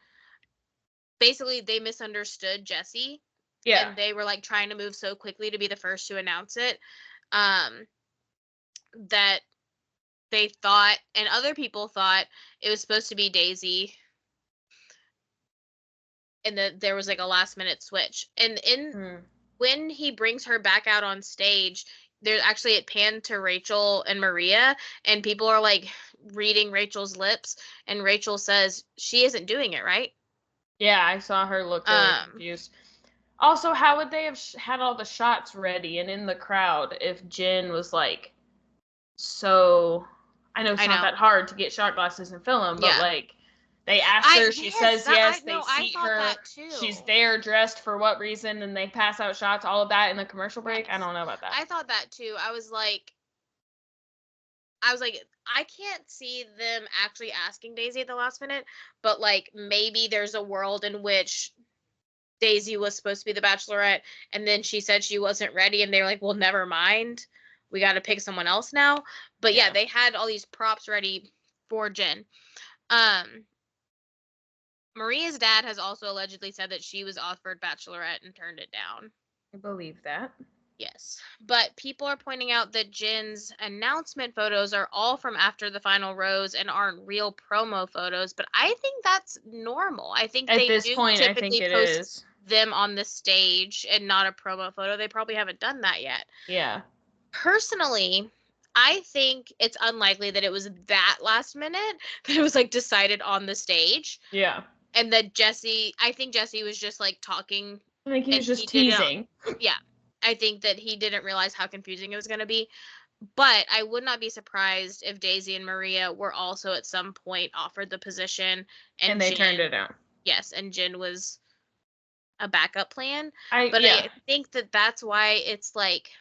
Basically, they misunderstood Jesse. Yeah. And they were like trying to move so quickly to be the first to announce it, that they thought, and other people thought, it was supposed to be Daisy, and that there was like a last minute switch. And when he brings her back out on stage, there's actually it panned to Rachel and Maria, and people are like reading Rachel's lips, and Rachel says she isn't doing it right. Yeah, I saw her look really confused. Also, how would they have had all the shots ready and in the crowd if Jen was like, so I know it's not that hard to get shot glasses and film them, but like they asked her, she says yes, they seat her, she's there dressed for what reason, and they pass out shots, all of that in the commercial break. I don't know about that. I thought that too. I was like, I can't see them actually asking Daisy at the last minute, but like maybe there's a world in which Daisy was supposed to be the Bachelorette, and then she said she wasn't ready, and they were like, well, never mind. We got to pick someone else now. But yeah, they had all these props ready for Jen. Maria's dad has also allegedly said that she was offered Bachelorette and turned it down. I believe that. Yes. But people are pointing out that Jen's announcement photos are all from after the final rose and aren't real promo photos. But I think that's normal. I think at they this do point, typically I think post it is them on the stage and not a promo photo. They probably haven't done that yet. Yeah. Personally, I think it's unlikely that it was that last minute that it was like decided on the stage. Yeah. And that I think Jesse was just like talking. I think he was just teasing. Yeah. I think that he didn't realize how confusing it was going to be. But I would not be surprised if Daisy and Maria were also at some point offered the position. And they turned it down. Yes, and Jen was a backup plan. I think that that's why it's like,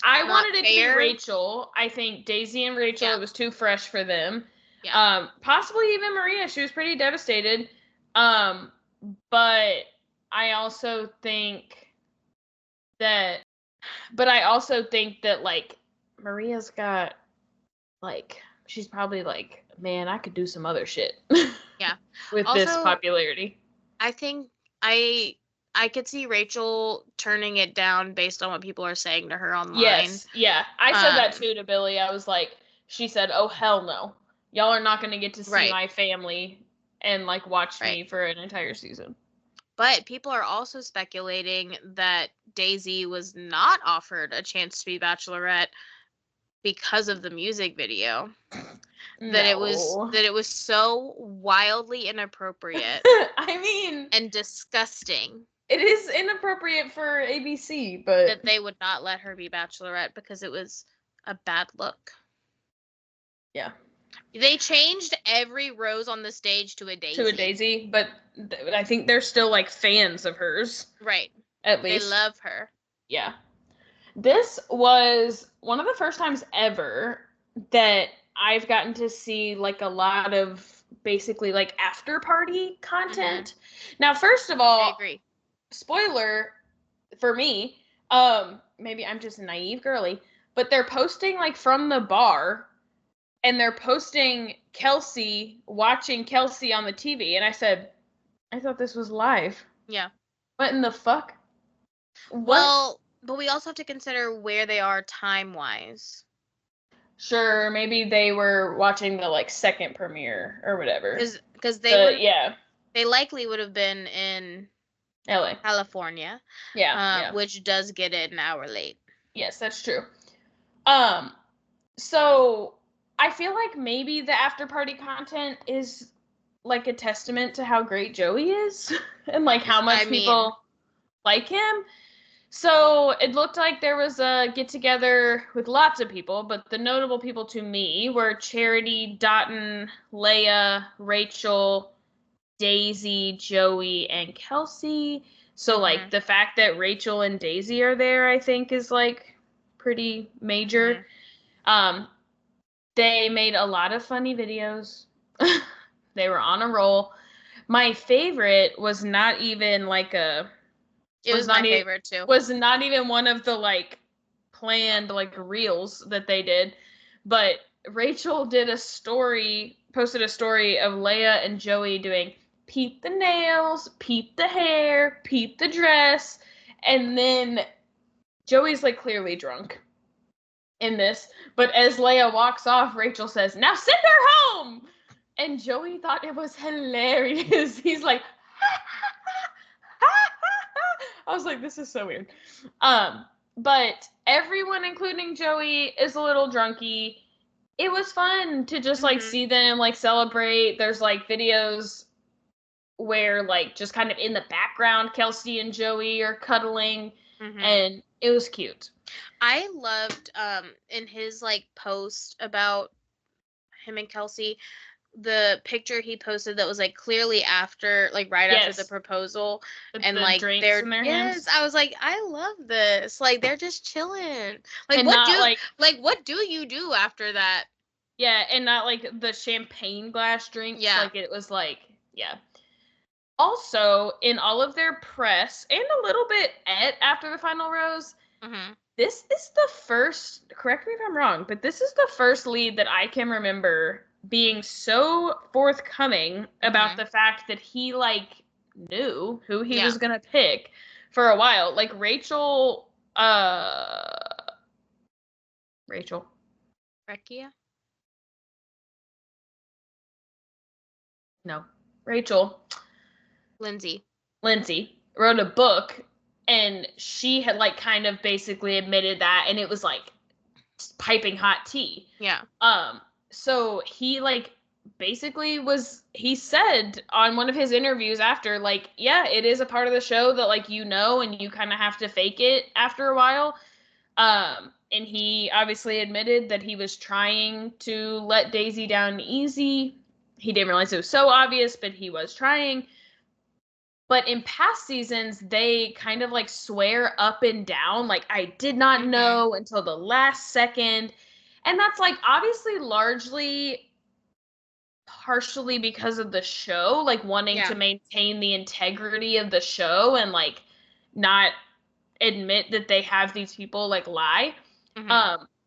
I wanted it to be Rachel. I think Daisy and Rachel, it was too fresh for them. Yeah. Possibly even Maria. She was pretty devastated. But I also think that like Maria's got like, she's probably like, man, I could do some other shit. Yeah. With also, this popularity. I think I could see Rachel turning it down based on what people are saying to her online. Yes, yeah. I said that too to Billy. I was like, she said, oh, hell no. Y'all are not going to get to see my family and, like, watch me for an entire season. But people are also speculating that Daisy was not offered a chance to be Bachelorette because of the music video. That it was so wildly inappropriate. I mean, and disgusting It is inappropriate for ABC, but that they would not let her be Bachelorette because it was a bad look. yeah, They changed every rose on the stage to a to a daisy. daisy. But I think they're still like fans of hers, Right. at They least. love her. Yeah. This was one of the first times ever that I've gotten to see like a lot of basically like after party content. Now, first of I all, agree. spoiler for me, maybe I'm just a naive girly, but they're posting like from the bar and they're posting Kelsey watching Kelsey on the TV. And I said, I thought this was live. Yeah. What in the fuck? What? Well, but we also have to consider where they are time-wise. Sure, maybe they were watching the like second premiere or whatever. Because Yeah, they likely would have been in LA. California, Yeah. which does get it an hour late. Yes, that's true. Um, so I feel like maybe the after party content is like a testament to how great Joey is and like how much I mean, people like him. So it looked like there was a get together with lots of people, but the notable people to me were Charity, Dotun, Leia, Rachel, Daisy, Joey, and Kelsey. So like the fact that Rachel and Daisy are there, I think is like pretty major. Um, they made a lot of funny videos. They were on a roll. My favorite was not even like a it was my favorite too. was not even one of the like planned like reels that they did, but Rachel posted a story of Leia and Joey doing peep the nails, peep the hair, peep the dress, and then Joey's like clearly drunk in this, but as Leia walks off, Rachel says, "Now send her home." And Joey thought it was hilarious. He's like, I was like, this is so weird. But everyone, including Joey, is a little drunky. It was fun to just like see them like celebrate. There's like videos where like just kind of in the background, Kelsey and Joey are cuddling, and it was cute. I loved in his like post about him and Kelsey, the picture he posted that was like clearly after, like right after the proposal, and the like drinks in their hands. I was like, I love this. Like they're just chilling. Like and not like what do you do after that? Yeah, and not like the champagne glass drinks. Yeah. Like it was like, yeah. Also, in all of their press and a little bit after the final rose, this is the first, correct me if I'm wrong, but this is the first lead that I can remember being so forthcoming about the fact that he like knew who he was gonna pick for a while. Like Rachel Rekia? No. Rachel. Lindsay wrote a book, and she had like kind of basically admitted that, and it was like piping hot tea. Yeah. So he like basically he said on one of his interviews after, like, yeah, it is a part of the show that like and you kind of have to fake it after a while. And he obviously admitted that he was trying to let Daisy down easy. He didn't realize it was so obvious, but he was trying. But in past seasons, they kind of like swear up and down, like, I did not know until the last second. And that's like obviously largely partially because of the show, like wanting to maintain the integrity of the show and like not admit that they have these people like lie.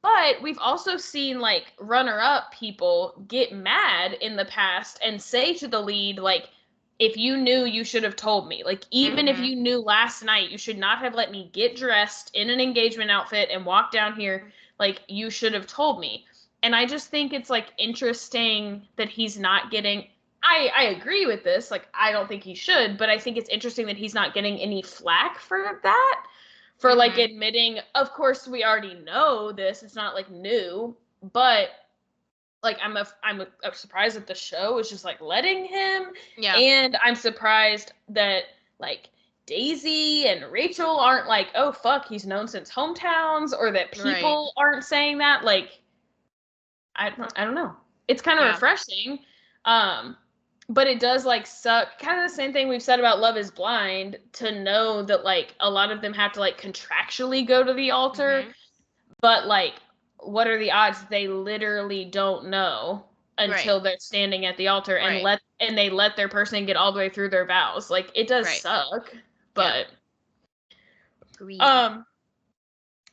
But we've also seen like runner-up people get mad in the past and say to the lead, like, if you knew, you should have told me. Like, even if you knew last night, you should not have let me get dressed in an engagement outfit and walk down here. Like, you should have told me. And I just think it's like interesting that he's not getting, I agree with this. Like, I don't think he should, but I think it's interesting that he's not getting any flack for that. For like admitting, of course, we already know this. It's not like new, but like I'm surprised that the show is just like letting him. Yeah. And I'm surprised that like Daisy and Rachel aren't like, oh fuck, he's known since hometowns, or that people aren't saying that. Like, I don't know. It's kind of refreshing. But it does like suck. Kind of the same thing we've said about Love is Blind, to know that like a lot of them have to like contractually go to the altar. Mm-hmm. But like, what are the odds they literally don't know until they're standing at the altar and they let their person get all the way through their vows? Like, it does suck. But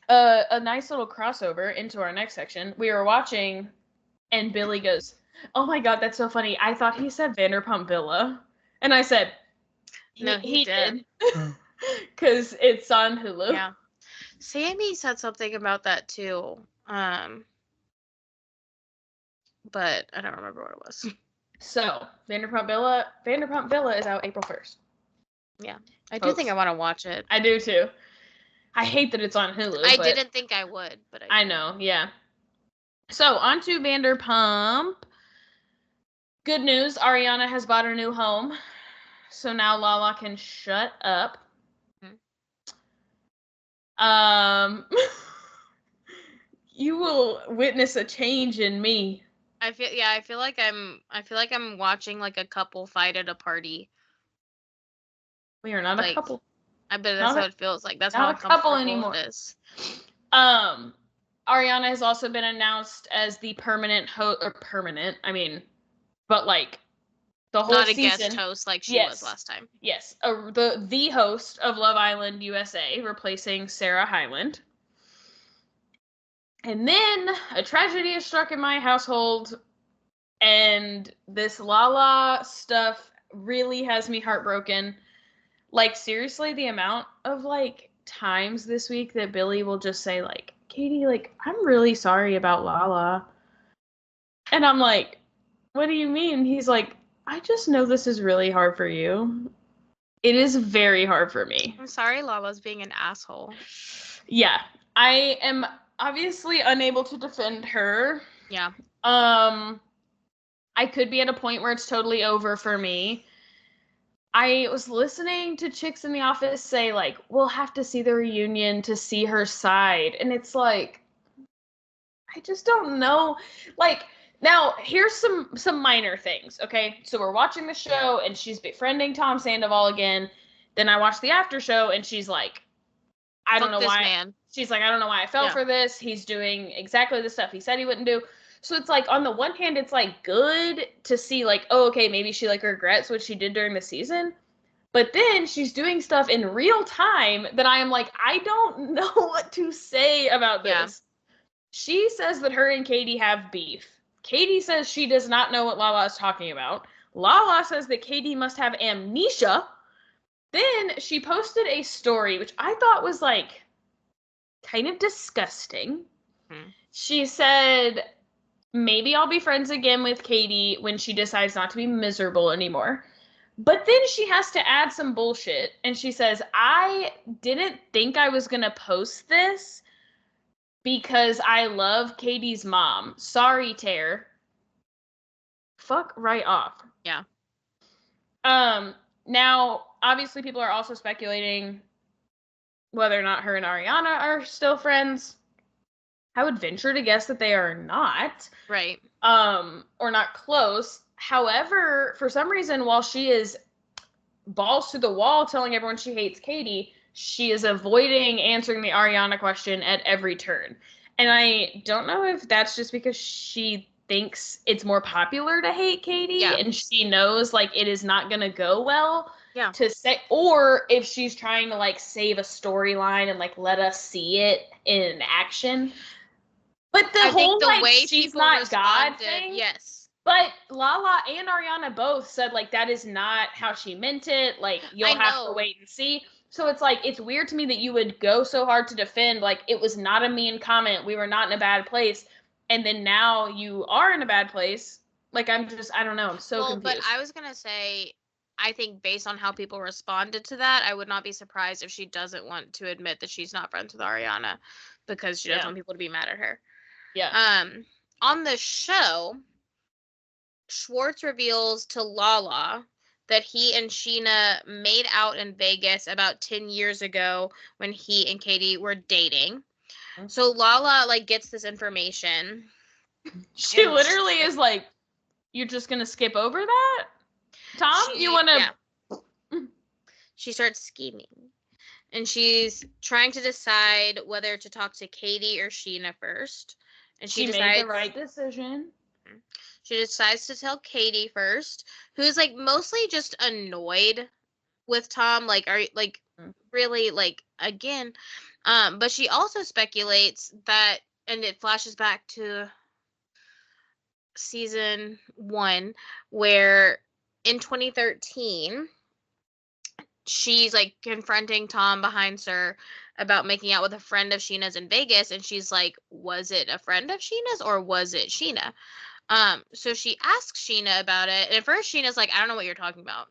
a nice little crossover into our next section. We were watching, and Billy goes, "Oh my god, that's so funny. I thought he said Vanderpump Villa." And I said, no, he did. Because it's on Hulu. Yeah. Sammy said something about that too. But I don't remember what it was. So, Vanderpump Villa is out April 1st. Yeah. I do think I want to watch it. I do too. I hate that it's on Hulu. I didn't think I would, but I know, yeah. So, on to Vanderpump. Good news, Ariana has bought a new home. So now Lala can shut up. Mm-hmm. You will witness a change in me. I feel like I'm watching like a couple fight at a party. We are not a couple. I bet that's how it feels like. That's not how a couple anymore. It is. Ariana has also been announced as the permanent host, or permanent, I mean, but like the whole not a season, guest host like she was last time. Yes, the host of Love Island USA, replacing Sarah Hyland. And then a tragedy has struck in my household, and this Lala stuff really has me heartbroken. Like, seriously, the amount of like times this week that Billy will just say like, "Katie, like, I'm really sorry about Lala." And I'm like, "What do you mean?" He's like, "I just know this is really hard for you." It is very hard for me. I'm sorry Lala's being an asshole. Yeah. I am obviously unable to defend her. Yeah. I could be at a point where it's totally over for me. I was listening to chicks in the office say, like, we'll have to see the reunion to see her side. And it's like, I just don't know. Like, now, here's some minor things, okay? So we're watching the show, and she's befriending Tom Sandoval again. Then I watch the after show, and she's like, I don't know why. Man. She's like, I don't know why I fell for this. He's doing exactly the stuff he said he wouldn't do. So it's like, on the one hand, it's like good to see like, oh, okay, maybe she like regrets what she did during the season. But then she's doing stuff in real time that I am like, I don't know what to say about this. Yeah. She says that her and Katie have beef. Katie says she does not know what Lala is talking about. Lala says that Katie must have amnesia. Then she posted a story, which I thought was like kind of disgusting. She said, maybe I'll be friends again with Katie when she decides not to be miserable anymore. But then she has to add some bullshit. And she says, I didn't think I was going to post this because I love Katie's mom. Sorry, Tare. Fuck right off. Yeah. Now, obviously, people are also speculating whether or not her and Ariana are still friends. I would venture to guess that they are not. Right. Or not close. However, for some reason, while she is balls to the wall telling everyone she hates Katie, she is avoiding answering the Ariana question at every turn. And I don't know if that's just because she thinks it's more popular to hate Katie, and she knows like it is not going to go well to say, or if she's trying to like save a storyline and like let us see it in action. But I whole think the like way she's not God thing, yes. But Lala and Ariana both said like that is not how she meant it. Like you'll have to wait and see. So it's like, it's weird to me that you would go so hard to defend, like, it was not a mean comment. We were not in a bad place. And then now you are in a bad place. Like, I don't know. I'm so confused. But I was going to say, I think based on how people responded to that, I would not be surprised if she doesn't want to admit that she's not friends with Ariana because she doesn't want people to be mad at her. Yeah. On the show, Schwartz reveals to Lala that he and Scheana made out in Vegas about 10 years ago when he and Katie were dating. So Lala like gets this information. She literally is like, you're just gonna skip over that? Tom, you wanna She starts scheming. And she's trying to decide whether to talk to Katie or Scheana first. And she decides made the right decision. She decides to tell Katie first, who's like mostly just annoyed with Tom, like really like again. But she also speculates that, and it flashes back to season 1 where in 2013 she's like confronting Tom behind her about making out with a friend of Sheena's in Vegas, and she's like, was it a friend of Sheena's or was it Scheana? So she asks Scheana about it, and at first Sheena's like, I don't know what you're talking about.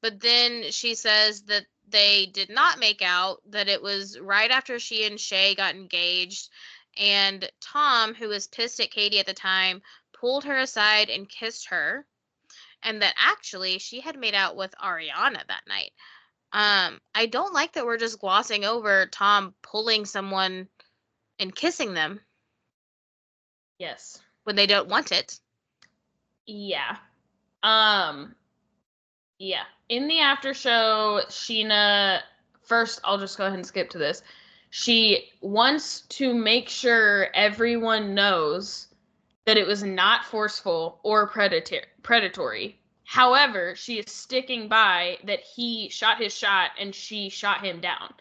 But then she says that they did not make out, that it was right after she and Shay got engaged, and Tom, who was pissed at Katie at the time, pulled her aside and kissed her, and that actually she had made out with Ariana that night. I don't like that we're just glossing over Tom pulling someone and kissing them. Yes. When they don't want it. Yeah. Yeah. In the after show, Scheana, first, I'll just go ahead and skip to this. She wants to make sure everyone knows that it was not forceful or predatory. However, she is sticking by that he shot his shot and she shot him down,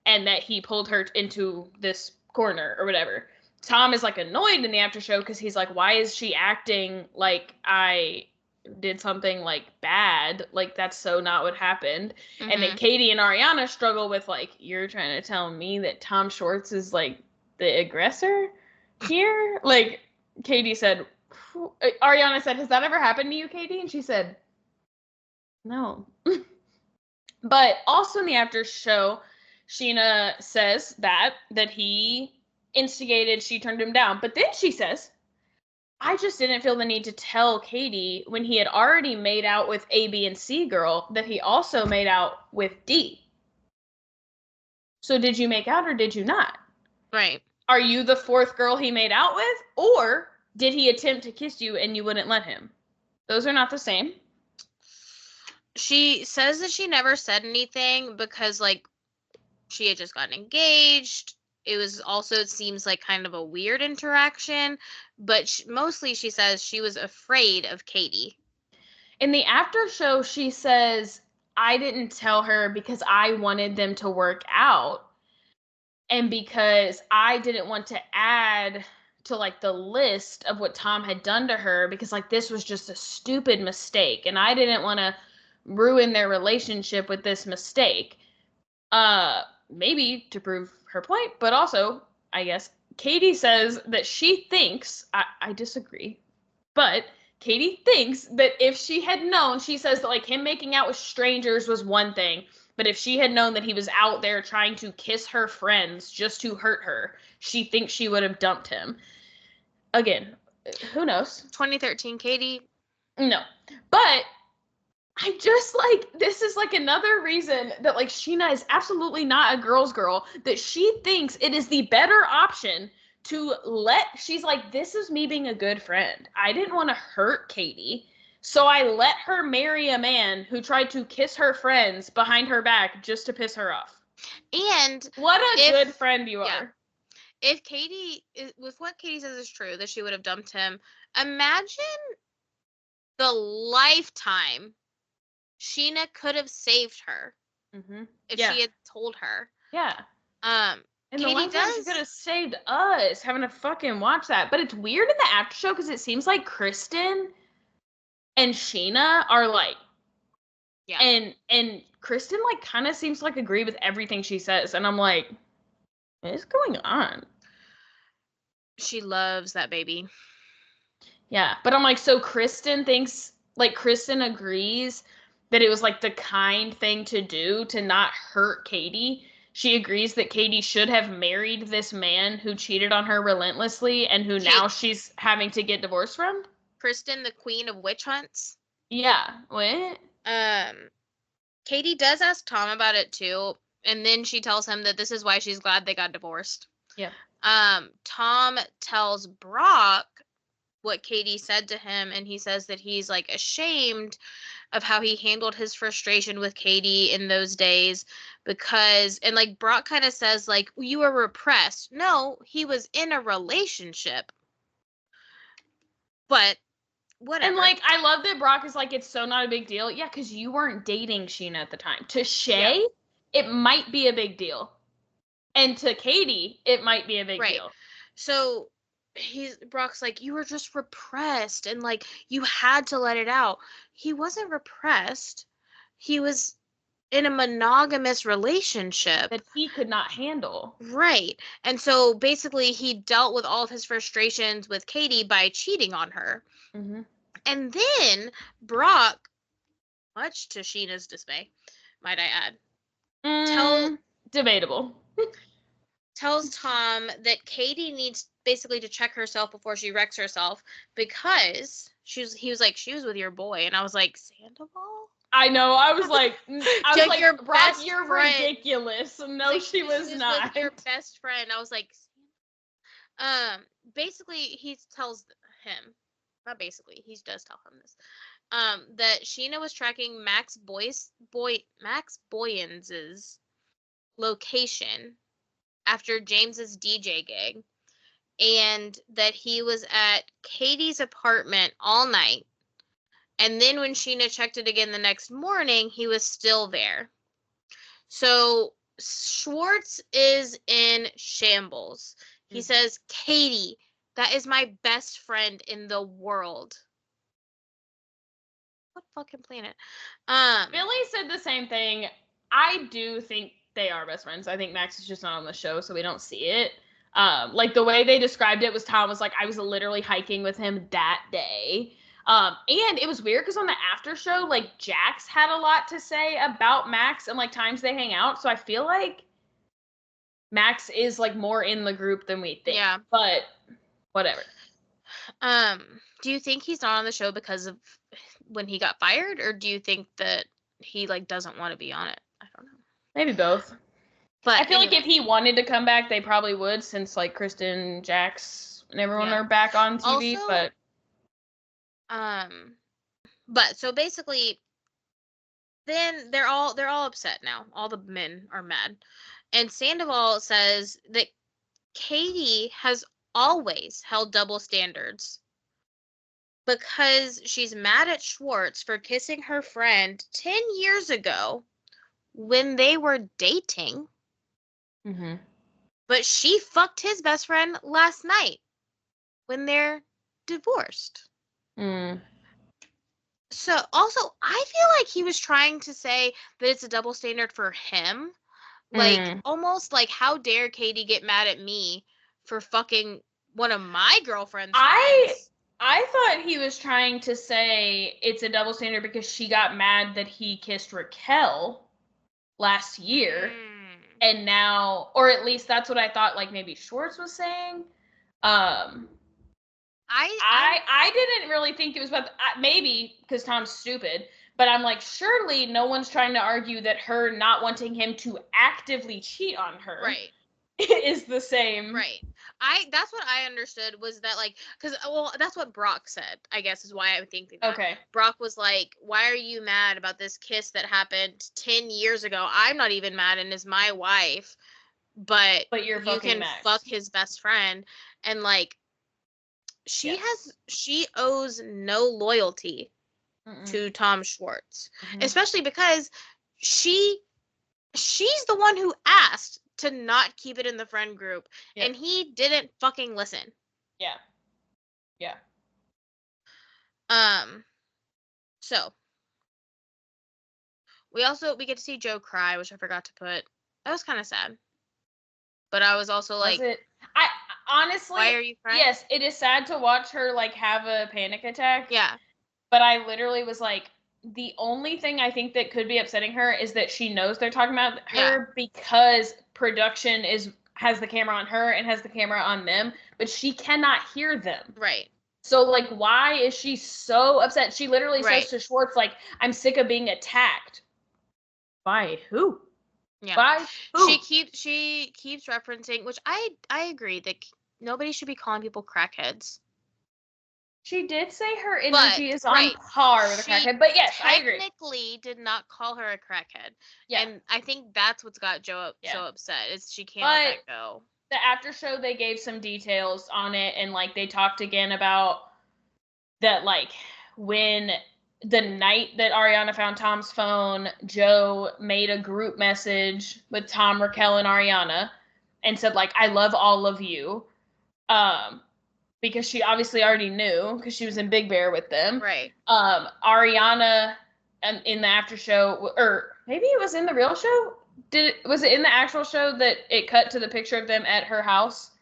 and that he pulled her into this corner or whatever. Tom is like annoyed in the after show because he's like, why is she acting like I did something like bad? Like, that's so not what happened. Mm-hmm. And then Katie and Ariana struggle with like, you're trying to tell me that Tom Schwartz is like the aggressor here? Like, Katie said, Ariana said, has that ever happened to you, Katie? And she said, no. But also in the after show, Scheana says that he instigated, she turned him down. But then she says, I just didn't feel the need to tell Katie when he had already made out with A, B, and C girl that he also made out with D. So did you make out or did you not? Right. Are you the fourth girl he made out with? Or did he attempt to kiss you and you wouldn't let him? Those are not the same. She says that she never said anything because, like, she had just gotten engaged. It was also, it seems like kind of a weird interaction, but mostly she says she was afraid of Katie. In the after show, she says, I didn't tell her because I wanted them to work out and because I didn't want to add to like the list of what Tom had done to her, because like this was just a stupid mistake and I didn't want to ruin their relationship with this mistake. Maybe to prove her point, but also, I guess, Katie says that she thinks, I disagree, but Katie thinks that if she had known, she says that like him making out with strangers was one thing, but if she had known that he was out there trying to kiss her friends just to hurt her, she thinks she would have dumped him. Again, who knows? 2013 Katie? No. But I just like, this is like another reason that like Scheana is absolutely not a girl's girl, that she thinks it is the better option to she's like, this is me being a good friend. I didn't want to hurt Katie, so I let her marry a man who tried to kiss her friends behind her back just to piss her off. And what a good friend you are. If Katie, with what Katie says is true, that she would have dumped him, imagine the lifetime Scheana could have saved her if she had told her. Yeah. And Katie the lifetime she could have saved us having to fucking watch that. But it's weird in the after show because it seems like Kristen and Scheana are like, and Kristen like kind of seems to like agree with everything she says, and I'm like, what is going on? She loves that baby. Yeah, but I'm like, so Kristen thinks, like, Kristen agrees that it was like the kind thing to do to not hurt Katie. She agrees that Katie should have married this man who cheated on her relentlessly and who now she's having to get divorced from. Kristen, the queen of witch hunts. Yeah. What? Katie does ask Tom about it too, and then she tells him that this is why she's glad they got divorced. Yeah. Tom tells Brock what Katie said to him, and he says that he's like ashamed of how he handled his frustration with Katie in those days because, and like Brock kind of says like, you were repressed. No, he was in a relationship. But whatever. And like, I love that Brock is like, it's so not a big deal. Yeah, because you weren't dating Scheana at the time. To Shay, Yeah. it might be a big deal. And to Katie, it might be a big deal. So Brock's like, you were just repressed and like you had to let it out. He wasn't repressed. He was in a monogamous relationship that he could not handle. Right. And so basically he dealt with all of his frustrations with Katie by cheating on her. Mm-hmm. And then Brock, much to Sheena's dismay, might I add, debatable. tells Tom that Katie needs basically to check herself before she wrecks herself because he was like, she was with your boy. And I was like, Sandoval? I know. I was like, your Brock, you're ridiculous. No, like, she was not. With your best friend. I was like, basically he tells him, not basically, he does tell him this, that Scheana was tracking Max Boyans's location after James's DJ gig, and that he was at Katie's apartment all night. And then when Scheana checked it again the next morning, he was still there. So Scwartz is in shambles. He says, Katie, that is my best friend in the world. What fucking planet? Billy said the same thing. I do think they are best friends. I think Max is just not on the show, so we don't see it. Like the way they described it was Tom was like, I was literally hiking with him that day. And it was weird because on the after show, like Jax had a lot to say about Max and like times they hang out. So I feel like Max is like more in the group than we think. Yeah. But whatever. Do you think he's not on the show because of when he got fired, or do you think that he like doesn't want to be on it? I don't know. Maybe both. But I feel anyway. like if he wanted to come back, they probably would, since like Kristen, Jax, and everyone are back on TV. Also, but so basically, then they're all upset now. All the men are mad, and Sandoval says that Katie has always held double standards because she's mad at Scwartz for kissing her friend 10 years ago when they were dating. Mm-hmm. But she fucked his best friend last night when they're divorced. So also, I feel like he was trying to say that it's a double standard for him. Like, almost like, how dare Katie get mad at me for fucking one of my girlfriend's friends? I thought he was trying to say it's a double standard because she got mad that he kissed Raquel last year. And now, or at least that's what I thought, like maybe Schwartz was saying. I didn't really think it was about, maybe because Tom's stupid, but I'm like, surely no one's trying to argue that her not wanting him to actively cheat on her is the same. Right. That's what I understood was that, like, because, well, that's what Brock said, I guess, is why I'm thinking that. Okay. Brock was like, why are you mad about this kiss that happened 10 years ago? I'm not even mad and is my wife, but you can Max. Fuck his best friend. And, like, she owes no loyalty to Tom Schwartz, especially because she's the one who asked to not keep it in the friend group, and he didn't fucking listen. Yeah. So we get to see Joe cry, which I forgot to put. That was kind of sad. But I was also like, I honestly, why are you crying? Yes, it is sad to watch her like have a panic attack. Yeah. But I literally was like, the only thing I think that could be upsetting her is that she knows they're talking about her because production has the camera on her and has the camera on them, but she cannot hear them. Right. So, like, why is she so upset? She literally says Right. to Schwartz, like, I'm sick of being attacked. By who? Yeah. By She who? keeps referencing, which I agree that nobody should be calling people crackheads. She did say her But energy is on right, par with a she crackhead. But yes, I agree. technically did not call her a crackhead. Yeah. And I think that's what's got Joe Yeah. so upset is she can't let But that go. the after show, they gave some details on it, and like they talked again about that, like when the night that Ariana found Tom's phone, Joe made a group message with Tom, Raquel, and Ariana and said, like, I love all of you. Because she obviously already knew because she was in Big Bear with them. Right. Ariana in the after show, or maybe it was in the real show. Was it in the actual show that it cut to the picture of them at her house?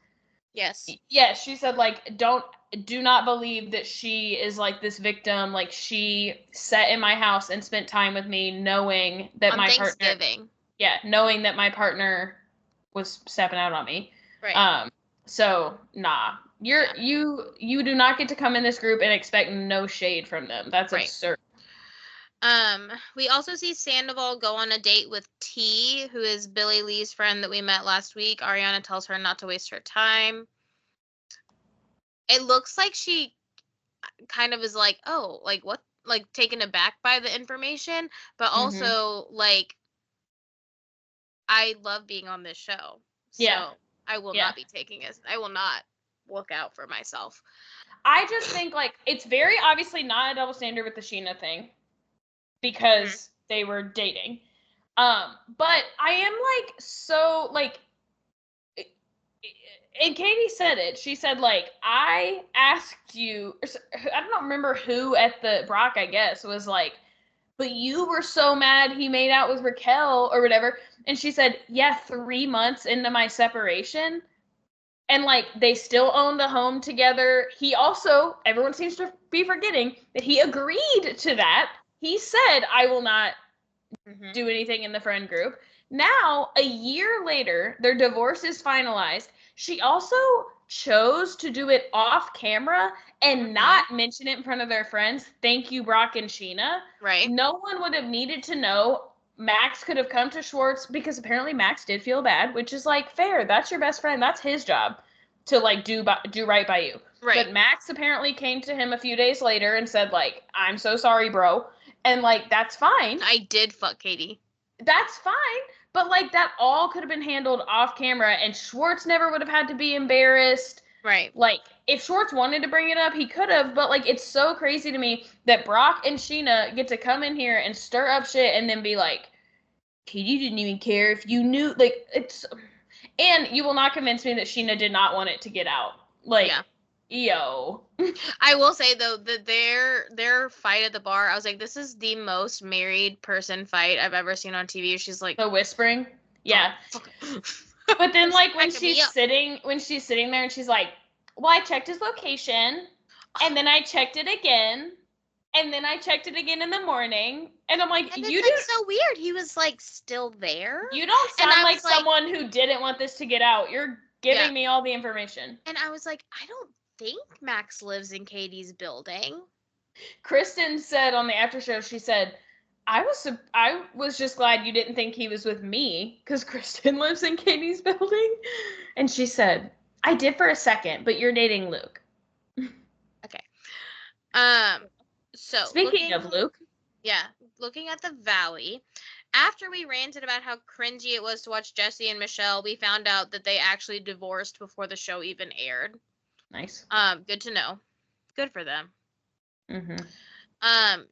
Yes. Yes, she said, like, do not believe that she is like this victim. Like, she sat in my house and spent time with me knowing that On my partner, Thanksgiving. knowing that my partner was stepping out on me. Right. So nah. You do not get to come in this group and expect no shade from them. That's Right. absurd. We also see Sandoval go on a date with T, who is Billy Lee's friend that we met last week. Ariana tells her not to waste her time. It looks like she kind of is like, oh, like what, like taken aback by the information, but also like, I love being on this show, Yeah. so I will Yeah. not be taking it. I will not look out for myself. I just think, like, it's very obviously not a double standard with the Scheana thing because they were dating. But I am like so like, and Katie said it. She said, like, I asked you, I don't remember who at the Brock, I guess, was like, but you were so mad he made out with Raquel or whatever. And she said, yeah, 3 months into my separation. And like they still owned a home together. He also, everyone seems to be forgetting that he agreed to that. He said, I will not do anything in the friend group. Now, a year later, their divorce is finalized. She also chose to do it off camera and not mention it in front of their friends. Thank you, Brock and Scheana. Right. No one would have needed to know. Max could have come to Schwartz because apparently Max did feel bad, which is like fair. That's your best friend. That's his job to like do right by you. Right. But Max apparently came to him a few days later and said, like, I'm so sorry, bro. And like that's fine. I did fuck Katie. That's fine. But like that all could have been handled off camera and Schwartz never would have had to be embarrassed. Right. Like if Schwartz wanted to bring it up, he could have, but like it's so crazy to me that Brock and Scheana get to come in here and stir up shit and then be like, Katie didn't even care if you knew, like it's, and you will not convince me that Scheana did not want it to get out. Like, yo. I will say though that their fight at the bar, I was like, this is the most married person fight I've ever seen on TV. She's like the whispering. Yeah. But then like when she's sitting there and she's like, well, I checked his location and then I checked it again and then I checked it again in the morning. And I'm like, and it's like so weird. He was like still there. You don't sound like someone who didn't want this to get out. You're giving me all the information. And I was like, I don't think Max lives in Katie's building. Kristen said on the after show, she said, I was just glad you didn't think he was with me because Kristen lives in Katie's building. And she said, I did for a second, but you're dating Luke. Okay. So speaking of Luke. Yeah. Looking at the Valley, after we ranted about how cringy it was to watch Jesse and Michelle, we found out that they actually divorced before the show even aired. Nice. Good to know. Good for them. Mm-hmm.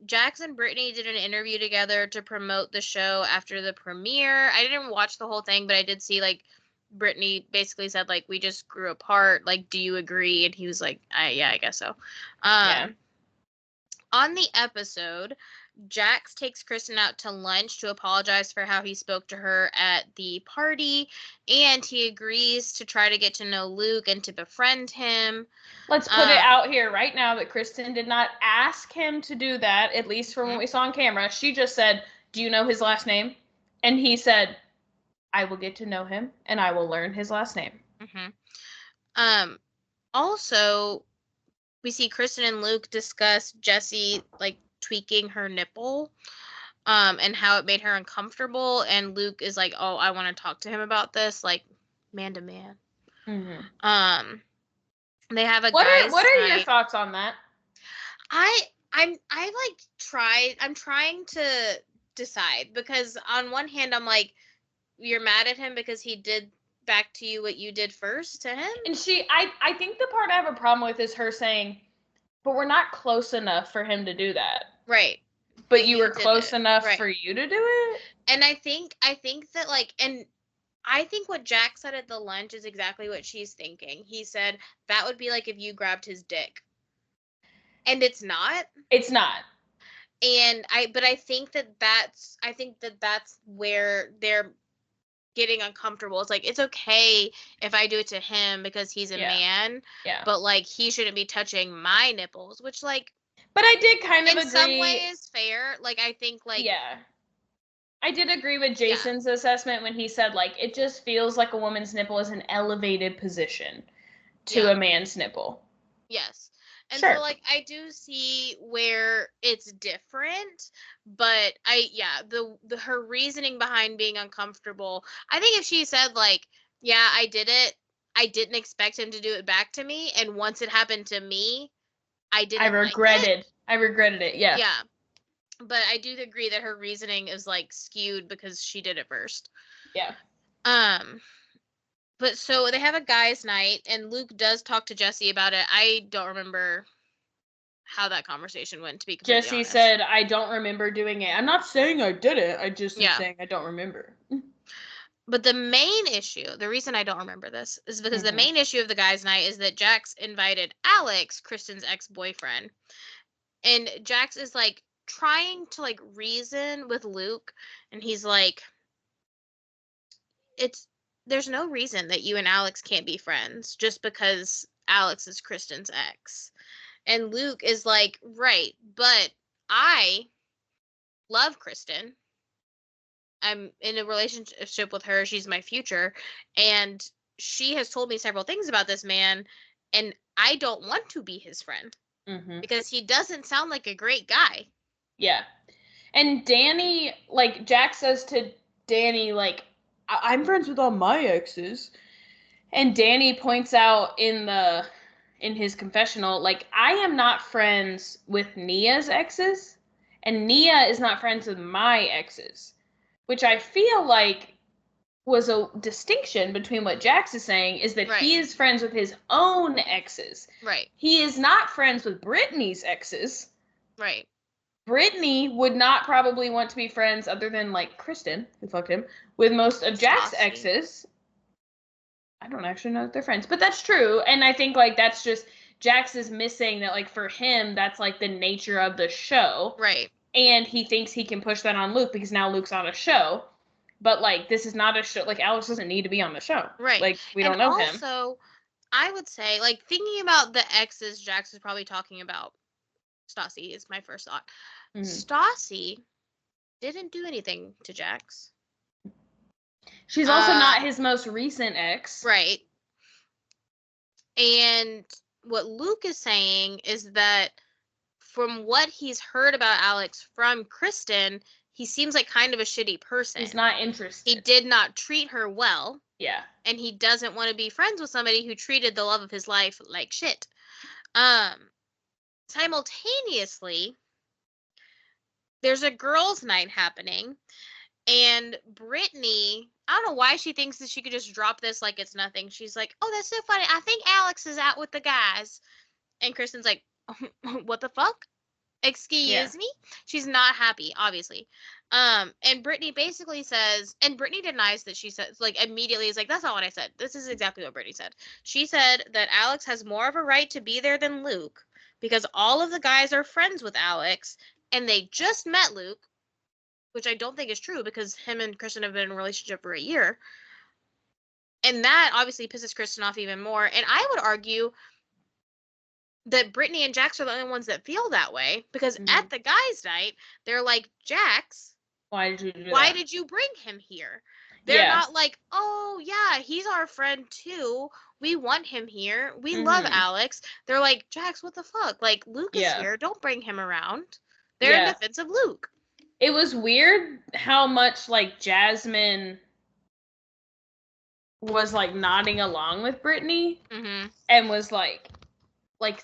Jax and Brittany did an interview together to promote the show after the premiere. I didn't watch the whole thing, but I did see like Brittany basically said like, we just grew apart. Like, do you agree? And he was like, yeah, I guess so. On the episode, Jax takes Kristen out to lunch to apologize for how he spoke to her at the party, and he agrees to try to get to know Luke and to befriend him. Let's put it out here right now that Kristen did not ask him to do that, at least from what we saw on camera. She just said, do you know his last name? And he said, I will get to know him, and I will learn his last name. Also, we see Kristen and Luke discuss Jessie, like, tweaking her nipple, and how it made her uncomfortable. And Luke is like, oh, I want to talk to him about this, like, man to man. Mm-hmm. They have a What guys' are your night. thoughts on that? I'm trying to decide, because on one hand I'm like, you're mad at him because he did back to you what you did first to him. And I think the part I have a problem with is her saying, but we're not close enough for him to do that. Right. But you were did close it. enough Right. for you to do it? And I think that, like, and I think what Jack said at the lunch is exactly what she's thinking. He said that would be like if you grabbed his dick. And it's not. It's not. And I think that's where they're getting uncomfortable. It's like, it's okay if I do it to him because he's a man, Yeah. but, like, he shouldn't be touching my nipples, which, like, but I did kind of in agree. some ways fair. Like, I think, like, yeah. I did agree with Jason's assessment when he said, like, it just feels like a woman's nipple is an elevated position to a man's nipple. Yes. And sure. So, like, I do see where it's different, but her reasoning behind being uncomfortable, I think if she said, like, yeah, I did it, I didn't expect him to do it back to me, and once it happened to me, I regretted it, yeah. Yeah. But I do agree that her reasoning is, like, skewed because she did it first. Yeah. But so they have a guys' night, and Luke does talk to Jessie about it. I don't remember how that conversation went, to be completely Jessie honest. said, I don't remember doing it. I'm not saying I did it. I just am saying I don't remember. But the main issue, the reason I don't remember this, is because the main issue of the guys' night is that Jax invited Alex, Kristen's ex-boyfriend. And Jax is, like, trying to, like, reason with Luke, and he's like, there's no reason that you and Alex can't be friends just because Alex is Kristen's ex. And Luke is like, right, but I love Kristen. I'm in a relationship with her. She's my future. And she has told me several things about this man. And I don't want to be his friend because he doesn't sound like a great guy. Yeah. And Danny, like, Jack says to Danny, like, I'm friends with all my exes. And Danny points out in his confessional, like, I am not friends with Nia's exes, and Nia is not friends with my exes, which I feel like was a distinction between what Jax is saying is that he is friends with his own exes. Right. He is not friends with Brittany's exes. Right. Brittany would not probably want to be friends, other than, like, Kristen, who fucked him, with most of Jack's exes. I don't actually know that they're friends, but that's true. And I think, like, that's just, Jax is missing that, like, for him, that's, like, the nature of the show. Right. And he thinks he can push that on Luke because now Luke's on a show. But, like, this is not a show. Like, Alex doesn't need to be on the show. Right. Like, we don't know him. Also, I would say, like, thinking about the exes Jax is probably talking about, Stassi is my first thought. Stassi didn't do anything to Jax. She's also not his most recent ex. Right. And what Luke is saying is that from what he's heard about Alex from Kristen, he seems like kind of a shitty person. He's not interested. He did not treat her well. Yeah. And he doesn't want to be friends with somebody who treated the love of his life like shit. Simultaneously, there's a girls' night happening, and Brittany, I don't know why she thinks that she could just drop this like it's nothing. She's like, oh, that's so funny. I think Alex is out with the guys. And Kristen's like, what the fuck? Excuse me? She's not happy, obviously. And Brittany basically says, and Brittany denies that she says, like, immediately is like, that's not what I said. This is exactly what Brittany said. She said that Alex has more of a right to be there than Luke because all of the guys are friends with Alex and they just met Luke, which I don't think is true because him and Kristen have been in a relationship for a year. And that obviously pisses Kristen off even more. And I would argue that Brittany and Jax are the only ones that feel that way because at the guys' night, they're like, Jax, why did you do that? Why did you bring him here? They're not like, oh yeah, he's our friend too. We want him here. We love Alex. They're like, Jax, what the fuck? Like, Luke is here. Don't bring him around. They're in defense of Luke. It was weird how much like Jasmine was like nodding along with Brittany and was like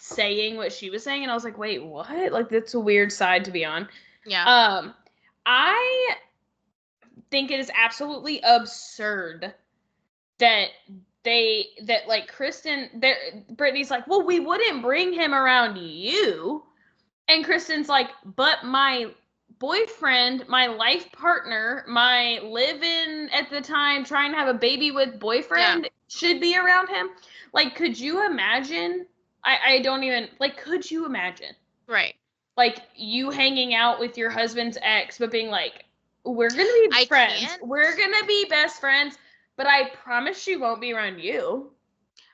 saying what she was saying, and I was like, wait, what? Like, that's a weird side to be on. Yeah. I think it is absolutely absurd that like Kristen, Brittany's like, well, we wouldn't bring him around you, and Kristen's like, but my boyfriend, my life partner, my live-in at the time, trying to have a baby with boyfriend should be around him. Like, could you imagine? I don't even, like, could you imagine? Right. Like, you hanging out with your husband's ex, but being like, we're going to be friends. Can't. We're going to be best friends, but I promise she won't be around you.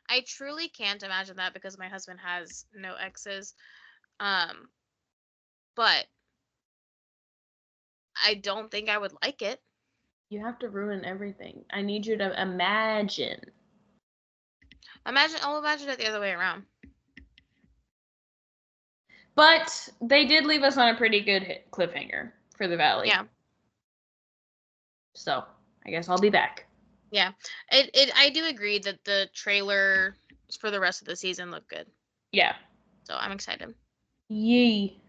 I truly can't imagine that because my husband has no exes. But I don't think I would like it. You have to ruin everything. I need you to imagine. I'll imagine it the other way around. But they did leave us on a pretty good cliffhanger for the Valley. Yeah. So I guess I'll be back. Yeah. I do agree that the trailer for the rest of the season looked good. Yeah. So I'm excited. Yee.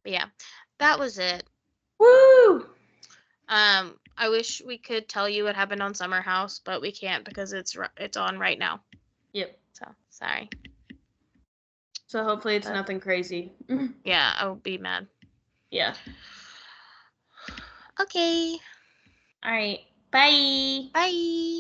But yeah, that was it. Woo! I wish we could tell you what happened on Summer House, but we can't because it's on right now. Yep. So sorry. So hopefully it's nothing crazy. Yeah, I will be mad. Yeah. Okay. All right. Bye. Bye.